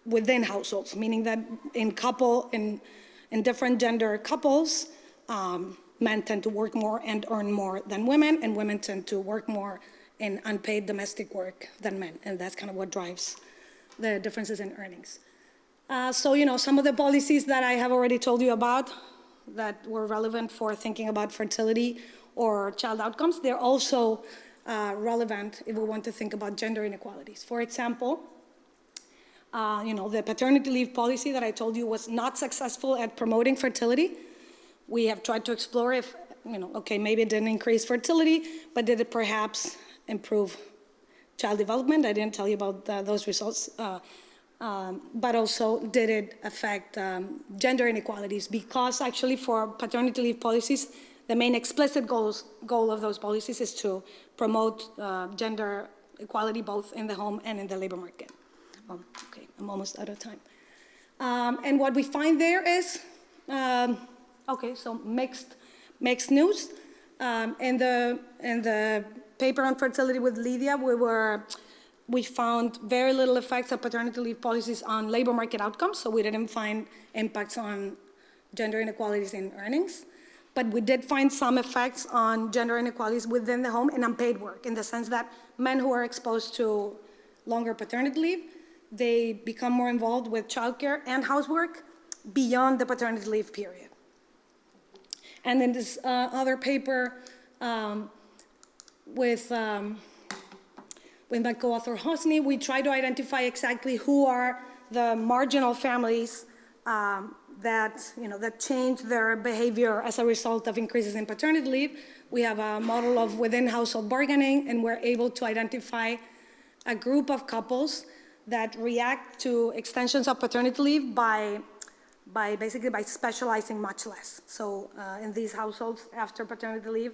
within households, meaning that in different gender couples, men tend to work more and earn more than women, and women tend to work more in unpaid domestic work than men, and that's kind of what drives the differences in earnings. So, some of the policies that I have already told you about that were relevant for thinking about fertility or child outcomes, they're also relevant if we want to think about gender inequalities. For example, the paternity leave policy that I told you was not successful at promoting fertility. We have tried to explore if, okay, maybe it didn't increase fertility, but did it perhaps improve child development? I didn't tell you about those results. But also, did it affect gender inequalities? Because actually for paternity leave policies, the main explicit goal of those policies is to promote gender equality both in the home and in the labor market. Okay, I'm almost out of time. And what we find there is, okay, so mixed news. In the paper on fertility with Lydia, we found very little effects of paternity leave policies on labor market outcomes, so we didn't find impacts on gender inequalities in earnings. But we did find some effects on gender inequalities within the home and unpaid work, in the sense that men who are exposed to longer paternity leave, they become more involved with childcare and housework beyond the paternity leave period. And in this other paper with my co-author Hosni, we try to identify exactly who are the marginal families that change their behavior as a result of increases in paternity leave. We have a model of within household bargaining, and we're able to identify a group of couples that react to extensions of paternity leave by specializing much less. So in these households, after paternity leave,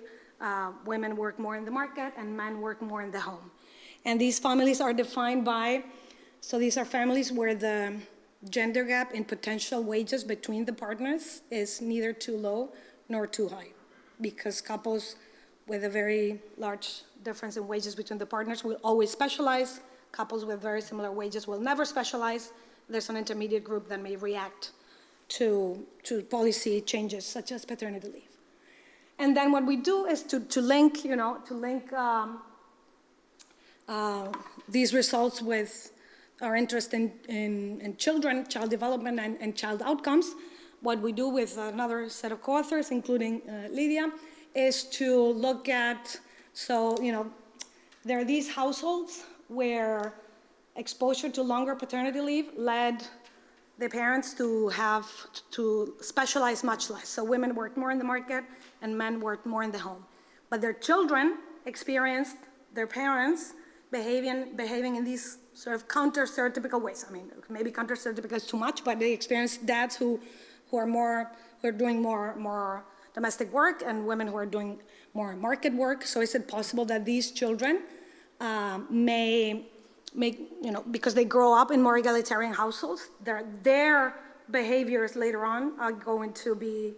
women work more in the market and men work more in the home. And these families are defined by, so these are families where the gender gap in potential wages between the partners is neither too low nor too high, because couples with a very large difference in wages between the partners will always specialize. Couples with very similar wages will never specialize. There's an intermediate group that may react to policy changes such as paternity leave. And then what we do is to link these results with our interest in children, child development, and child outcomes. What we do with another set of co-authors, including Lydia, is to look at, there are these households where exposure to longer paternity leave led the parents to have to specialize much less. So women worked more in the market and men worked more in the home. But their children experienced their parents behaving in these sort of counter-stereotypical ways. I mean, maybe counter-stereotypical is too much, but they experienced dads who are doing more domestic work and women who are doing more market work. So is it possible that these children may because they grow up in more egalitarian households, their behaviors later on are going to be,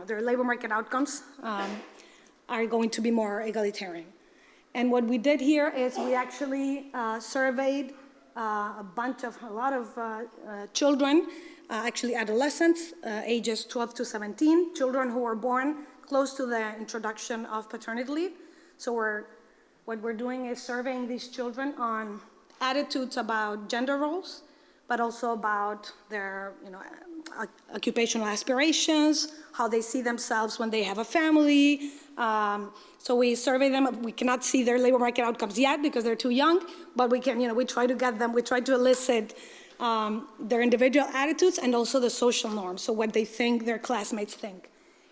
their labor market outcomes are going to be more egalitarian. And what we did here is we actually surveyed a lot of children, actually adolescents, ages 12 to 17, children who were born close to the introduction of paternity leave. So what we're doing is surveying these children on attitudes about gender roles, but also about their occupational aspirations, how they see themselves when they have a family. So we survey them. We cannot see their labor market outcomes yet because they're too young, but we can, we try to get them, we try to elicit their individual attitudes and also the social norms, so what they think their classmates think.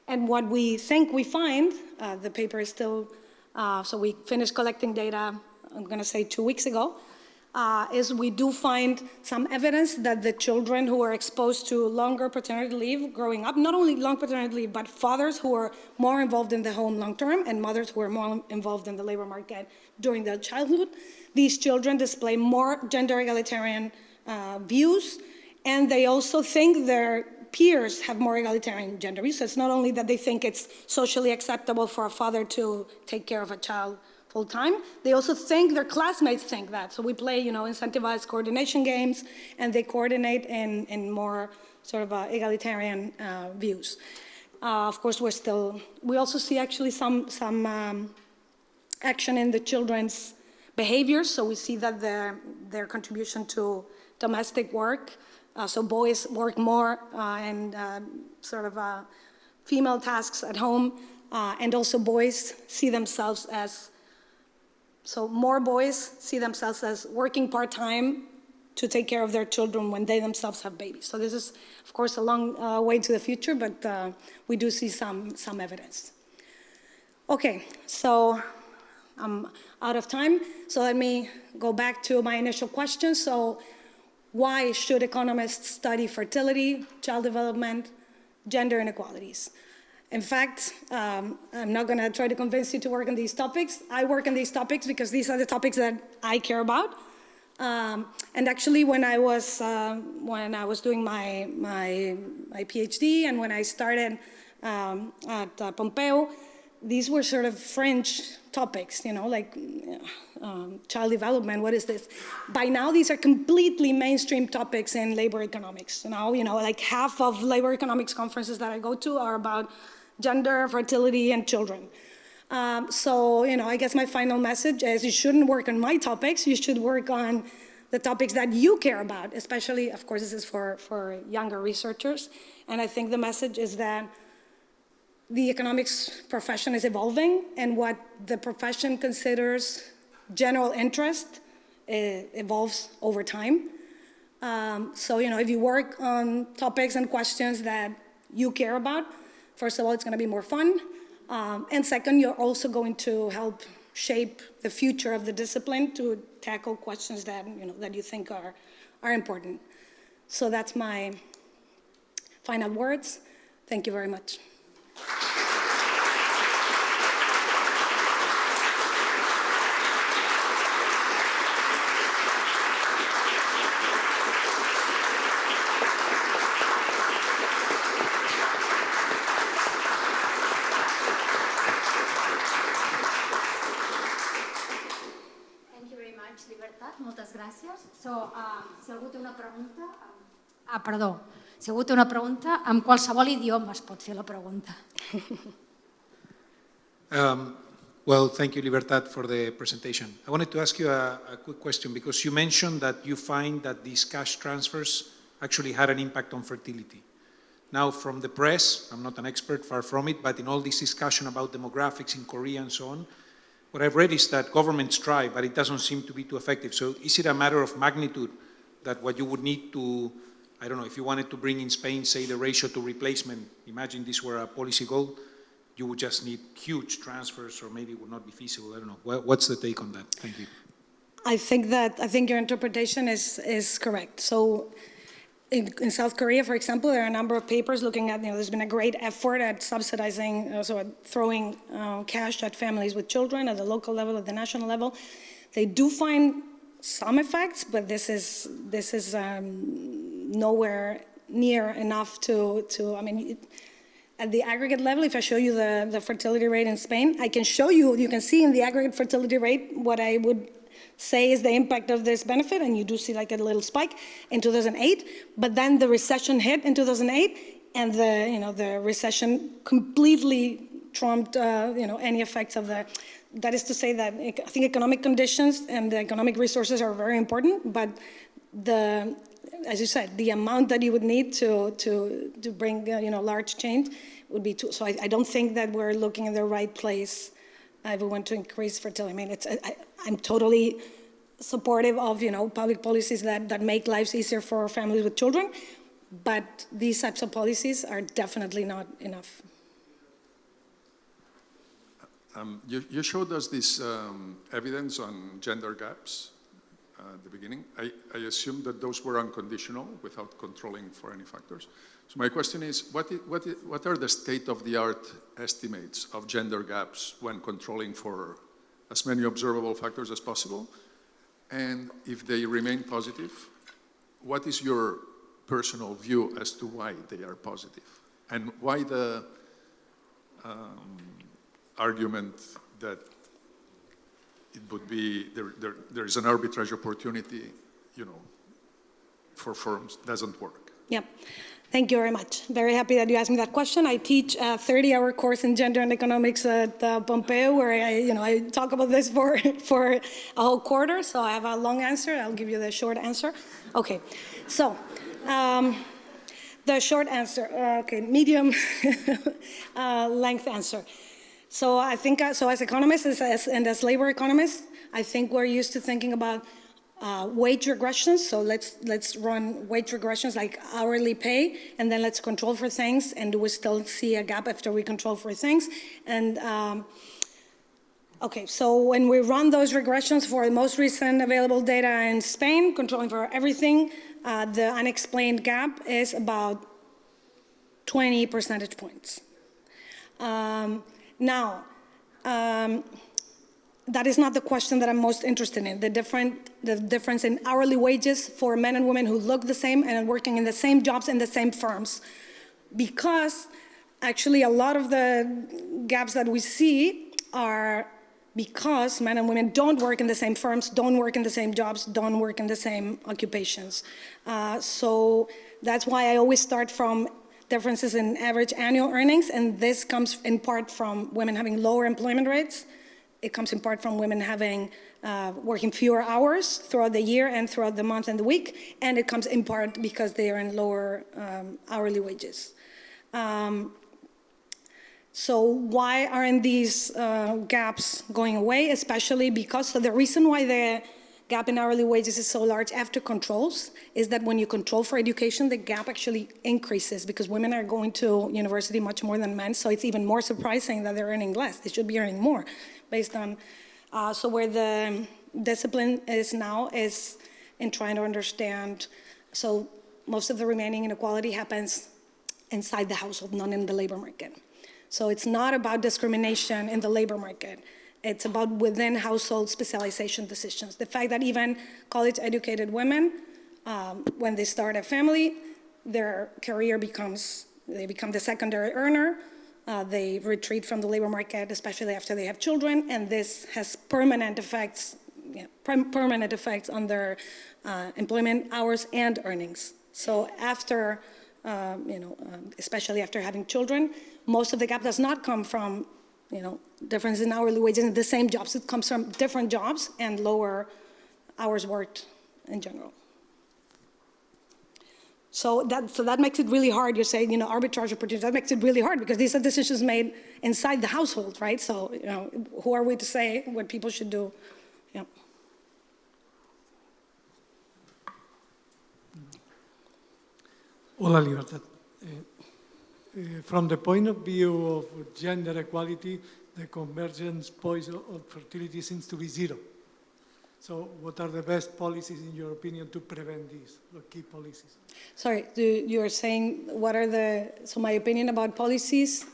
And what we think we find, the paper is still, so we finished collecting data, I'm gonna say 2 weeks ago, is we do find some evidence that the children who are exposed to longer paternity leave growing up, not only long paternity leave, but fathers who are more involved in the home long term and mothers who are more involved in the labor market during their childhood, these children display more gender egalitarian views, and they also think their peers have more egalitarian gender views. So it's not only that they think it's socially acceptable for a father to take care of a child full-time, they also think their classmates think that. So we play, incentivized coordination games, and they coordinate in more sort of egalitarian views. Of course, we also see actually some action in the children's behaviors. So we see that their contribution to domestic work, so boys work more and sort of female tasks at home, and also boys see themselves as, so more boys see themselves as working part-time to take care of their children when they themselves have babies. So this is, of course, a long way to the future, but we do see some evidence. Okay, so I'm out of time, so let me go back to my initial question. So why should economists study fertility, child development, gender inequalities? In fact, I'm not going to try to convince you to work on these topics. I work on these topics because these are the topics that I care about. And actually, when I was doing my PhD and when I started at Pompeu, these were sort of fringe topics, like child development. What is this? By now, these are completely mainstream topics in labor economics. Now, like half of labor economics conferences that I go to are about gender, fertility, and children. So, I guess my final message is you shouldn't work on my topics. You should work on the topics that you care about, especially, of course, this is for younger researchers. And I think the message is that the economics profession is evolving, and what the profession considers general interest evolves over time. So, if you work on topics and questions that you care about, first of all, it's going to be more fun. And second, you're also going to help shape the future of the discipline to tackle questions that, that you think are important. So that's my final words. Thank you very much. Moltes gràcies. Si algú té una pregunta... perdó. Si algú té una pregunta, en qualsevol idioma es pot fer la pregunta. Well, thank you, Libertad, for the presentation. I wanted to ask you a quick question, because you mentioned that you find that these cash transfers actually had an impact on fertility. Now, from the press, I'm not an expert, far from it, but in all this discussion about demographics in Korea and so on, what I've read is that governments try, but it doesn't seem to be too effective. So is it a matter of magnitude that what you would need to, I don't know, if you wanted to bring in Spain, say, the ratio to replacement, imagine this were a policy goal, you would just need huge transfers, or maybe it would not be feasible. I don't know. What's the take on that? Thank you. I think your interpretation is correct. So in South Korea, for example, there are a number of papers looking at, there's been a great effort at subsidizing, so at throwing cash at families with children at the local level, at the national level. They do find some effects, but this is nowhere near enough to at the aggregate level, if I show you the fertility rate in Spain, I can show you, you can see in the aggregate fertility rate what I would say is the impact of this benefit, and you do see like a little spike in 2008, but then the recession hit in 2008, and the recession completely trumped any effects of the. That is to say that I think economic conditions and the economic resources are very important, but as you said, the amount that you would need to bring large change would be too. So I don't think that we're looking in the right place if we want to increase fertility. I mean, I'm totally supportive of public policies that make lives easier for families with children, but these types of policies are definitely not enough. You showed us this evidence on gender gaps at the beginning. I assume that those were unconditional without controlling for any factors. So my question is, what are the state-of-the-art estimates of gender gaps when controlling for as many observable factors as possible? And if they remain positive, what is your personal view as to why they are positive? And why the argument that it would be, there is an arbitrage opportunity, for firms, doesn't work? Yeah. Thank you very much. Very happy that you asked me that question. I teach a 30-hour course in gender and economics at Pompeu, where I talk about this for a whole quarter. So I have a long answer. I'll give you the short answer. Okay. So the short answer. Okay. Medium length answer. So I think, as economists and as labor economists, I think we're used to thinking about wage regressions. So let's run wage regressions like hourly pay, and then let's control for things, and we still see a gap after we control for things. And okay, so when we run those regressions for the most recent available data in Spain, controlling for everything, the unexplained gap is about 20 percentage points. Now, that is not the question that I'm most interested in, the difference in hourly wages for men and women who look the same and are working in the same jobs in the same firms. Because actually a lot of the gaps that we see are because men and women don't work in the same firms, don't work in the same jobs, don't work in the same occupations. So that's why I always start from differences in average annual earnings, and this comes in part from women having lower employment rates. It comes in part from women having working fewer hours throughout the year and throughout the month and the week, and it comes in part because they are in lower hourly wages. So why aren't these gaps going away? Especially because, so the reason why the gap in hourly wages is so large after controls is that when you control for education, the gap actually increases because women are going to university much more than men, so it's even more surprising that they're earning less. They should be earning more based on, so where the discipline is now is in trying to understand, so most of the remaining inequality happens inside the household, not in the labor market. So it's not about discrimination in the labor market. It's about within household specialization decisions. The fact that even college-educated women, when they start a family, their career they become the secondary earner. They retreat from the labor market, especially after they have children, and this has permanent effects on their employment hours and earnings. So after, especially after having children, most of the gap does not come from difference in hourly wages in the same jobs. It comes from different jobs and lower hours worked in general. So that makes it really hard. You say, arbitrage opportunities, that makes it really hard because these are decisions made inside the household, right? So, who are we to say what people should do? Yeah. Hola, Libertad. From the point of view of gender equality, the convergence point of fertility seems to be zero. So what are the best policies, in your opinion, to prevent this, the key policies? Sorry, you're saying what are so my opinion about policies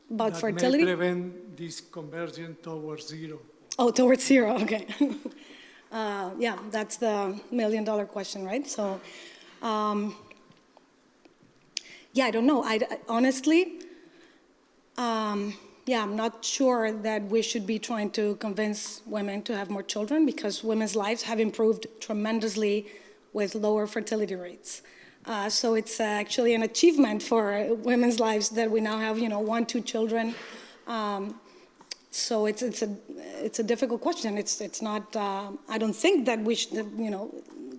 about fertility? That may prevent this convergence towards zero. Oh, towards zero, okay. Yeah, that's the million-dollar question, right? So, yeah, I don't know. Honestly, I'm not sure that we should be trying to convince women to have more children because women's lives have improved tremendously with lower fertility rates. So it's actually an achievement for women's lives that we now have, 1, 2 children. So it's a difficult question. It's not. I don't think that we should,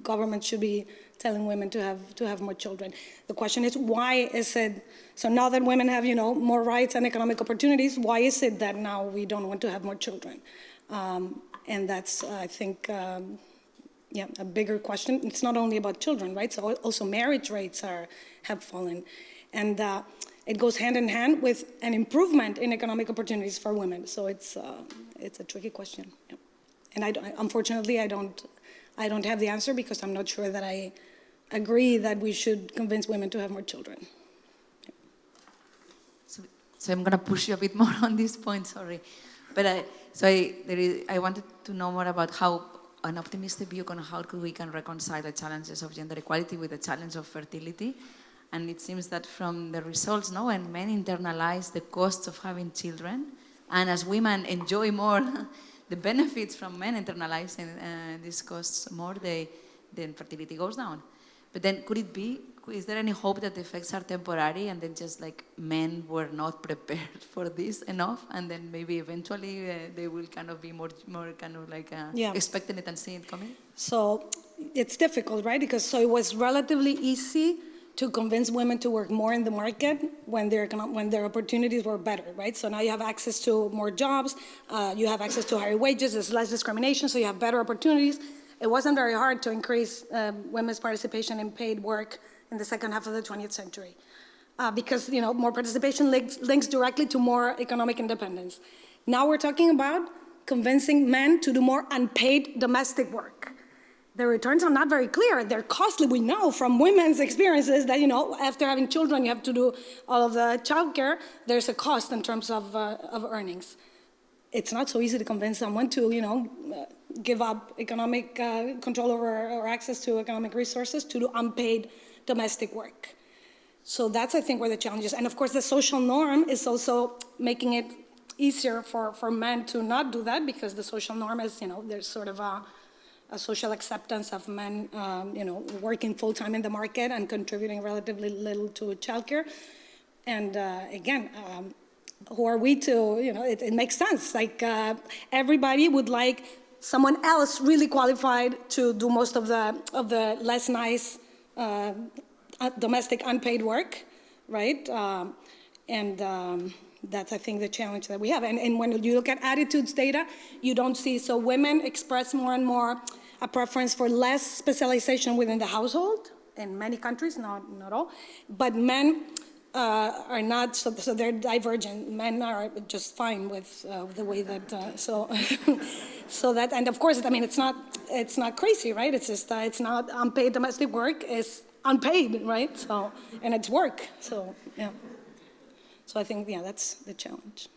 government should be telling women to have more children. The question is, why is it, so now that women have, more rights and economic opportunities, why is it that now we don't want to have more children? And that's, I think, a bigger question. It's not only about children, right? So also marriage rates have fallen. And it goes hand in hand with an improvement in economic opportunities for women. So it's a tricky question. Yeah. And unfortunately, I I don't have the answer because I'm not sure that I agree that we should convince women to have more children. So I'm going to push you a bit more on this point, sorry. But I wanted to know more about how an optimistic view on how we can reconcile the challenges of gender equality with the challenge of fertility. And it seems that from the results, when men internalize the costs of having children, and as women enjoy more the benefits from men internalizing these costs more, then fertility goes down. But then could it be, is there any hope that the effects are temporary and then just like men were not prepared for this enough, and then maybe eventually they will kind of be more kind of like expecting it and seeing it coming? So it's difficult, right? Because so it was relatively easy to convince women to work more in the market when their opportunities were better, right? So now you have access to more jobs, you have access to higher wages, there's less discrimination, so you have better opportunities. It wasn't very hard to increase women's participation in paid work in the second half of the 20th century because more participation links directly to more economic independence. Now we're talking about convincing men to do more unpaid domestic work. The returns are not very clear. They're costly. We know from women's experiences that, after having children, you have to do all of the childcare. There's a cost in terms of earnings. It's not so easy to convince someone to, give up economic control over or access to economic resources to do unpaid domestic work. So that's, I think, where the challenge is. And of course, the social norm is also making it easier for men to not do that because the social norm is, there's sort of a social acceptance of men, working full-time in the market and contributing relatively little to childcare. And again, who are we to, it makes sense. Like everybody would like someone else really qualified to do most of the less nice domestic unpaid work, right? That's, I think, the challenge that we have. And when you look at attitudes data, you don't see, so women express more and more a preference for less specialization within the household in many countries, not all, but men are not, so they're divergent. Men are just fine with the way that, so that, and of course, I mean, it's not crazy, right? It's just, it's not unpaid domestic work, it's unpaid, right? So, and it's work, so, yeah. So I think, that's the challenge.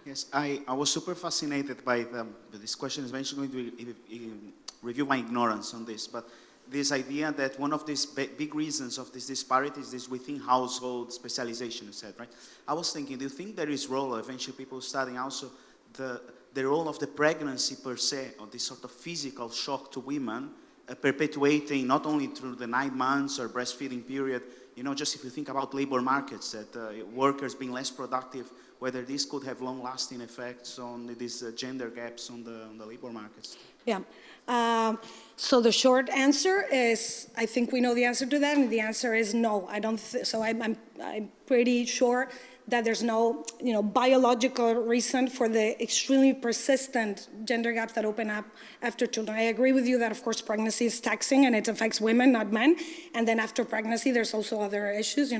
Yes, I was super fascinated by this question. I'm going to review my ignorance on this, but this idea that one of these big reasons of this disparities is within household specialization, you said, right? I was thinking, do you think there is role, eventually people studying also the role of the pregnancy per se, or this sort of physical shock to women, perpetuating not only through the 9 months or breastfeeding period, just if you think about labor markets, that workers being less productive, whether this could have long-lasting effects on these gender gaps on the labor markets? Yeah. So the short answer is, I think we know the answer to that, and the answer is no. I don't. So I'm pretty sure that there's no, biological reason for the extremely persistent gender gaps that open up after children. I agree with you that, of course, pregnancy is taxing and it affects women, not men. And then after pregnancy, there's also other issues.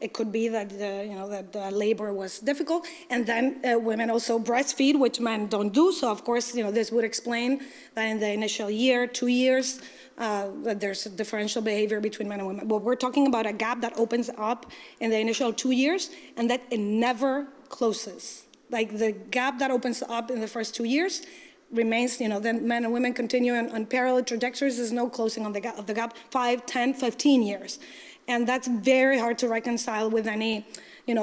It could be that that labor was difficult, and then women also breastfeed, which men don't do. So of course, this would explain that in the initial year, 2 years. That there's a differential behavior between men and women. But we're talking about a gap that opens up in the initial 2 years and that it never closes. Like the gap that opens up in the first 2 years remains, then men and women continue on parallel trajectories. There's no closing of the gap 5, 10, 15 years. And that's very hard to reconcile with any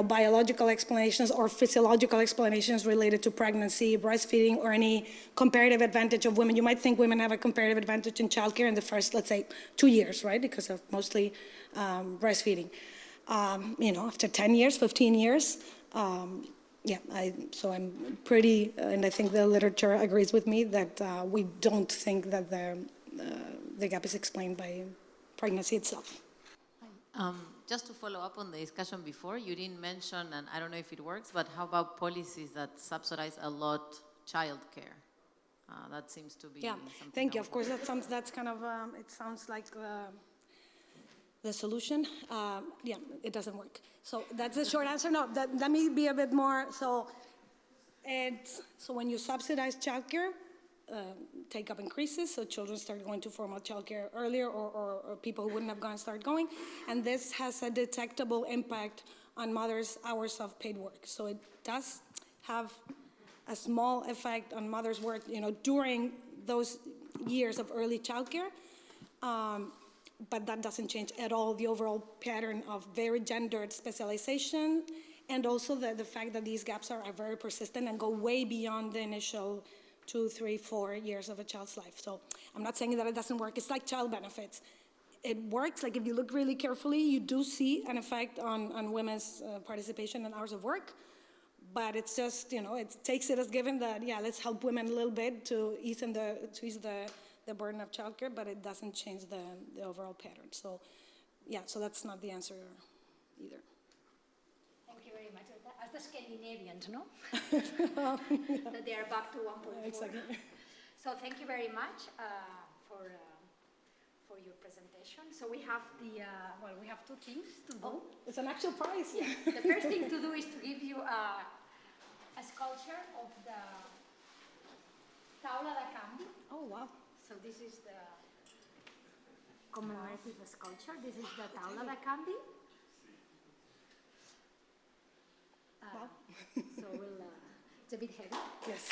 biological explanations or physiological explanations related to pregnancy, breastfeeding, or any comparative advantage of women. You might think women have a comparative advantage in childcare in the first, let's say, 2 years, right? Because of mostly breastfeeding. After 10 years, 15 years, so I'm pretty, and I think the literature agrees with me that we don't think that the gap is explained by pregnancy itself. Just to follow up on the discussion before, you didn't mention, and I don't know if it works, but how about policies that subsidize a lot childcare? That seems to be something. Thank you. Of course, that's kind of, it sounds like the solution. It doesn't work. So that's the short answer. No, let me be a bit more. So when you subsidize childcare, take-up increases, so children start going to formal childcare earlier, or people who wouldn't have gone start going, and this has a detectable impact on mothers' hours of paid work. So it does have a small effect on mothers' work, during those years of early childcare, but that doesn't change at all the overall pattern of very gendered specialization, and also the fact that these gaps are very persistent and go way beyond the initial 2, 3, 4 years of a child's life. So I'm not saying that it doesn't work. It's like child benefits. It works. Like if you look really carefully, you do see an effect on women's participation in hours of work. But it's just, it takes it as given that, yeah, let's help women a little bit to ease the burden of childcare, but it doesn't change the overall pattern. So, yeah, so that's not the answer either. Thank you very much. As the Scandinavians, no? That they are back to 1.4. Exactly. So thank you very much for your presentation. So we have we have 2 things to do. Oh, it's an actual prize. Yeah. The first thing to do is to give you a sculpture of the Taula de Canvi. Oh, wow. So this is the commemorative sculpture. This is the Taula de Canvi. Wow. So it's a bit heavy. Yes.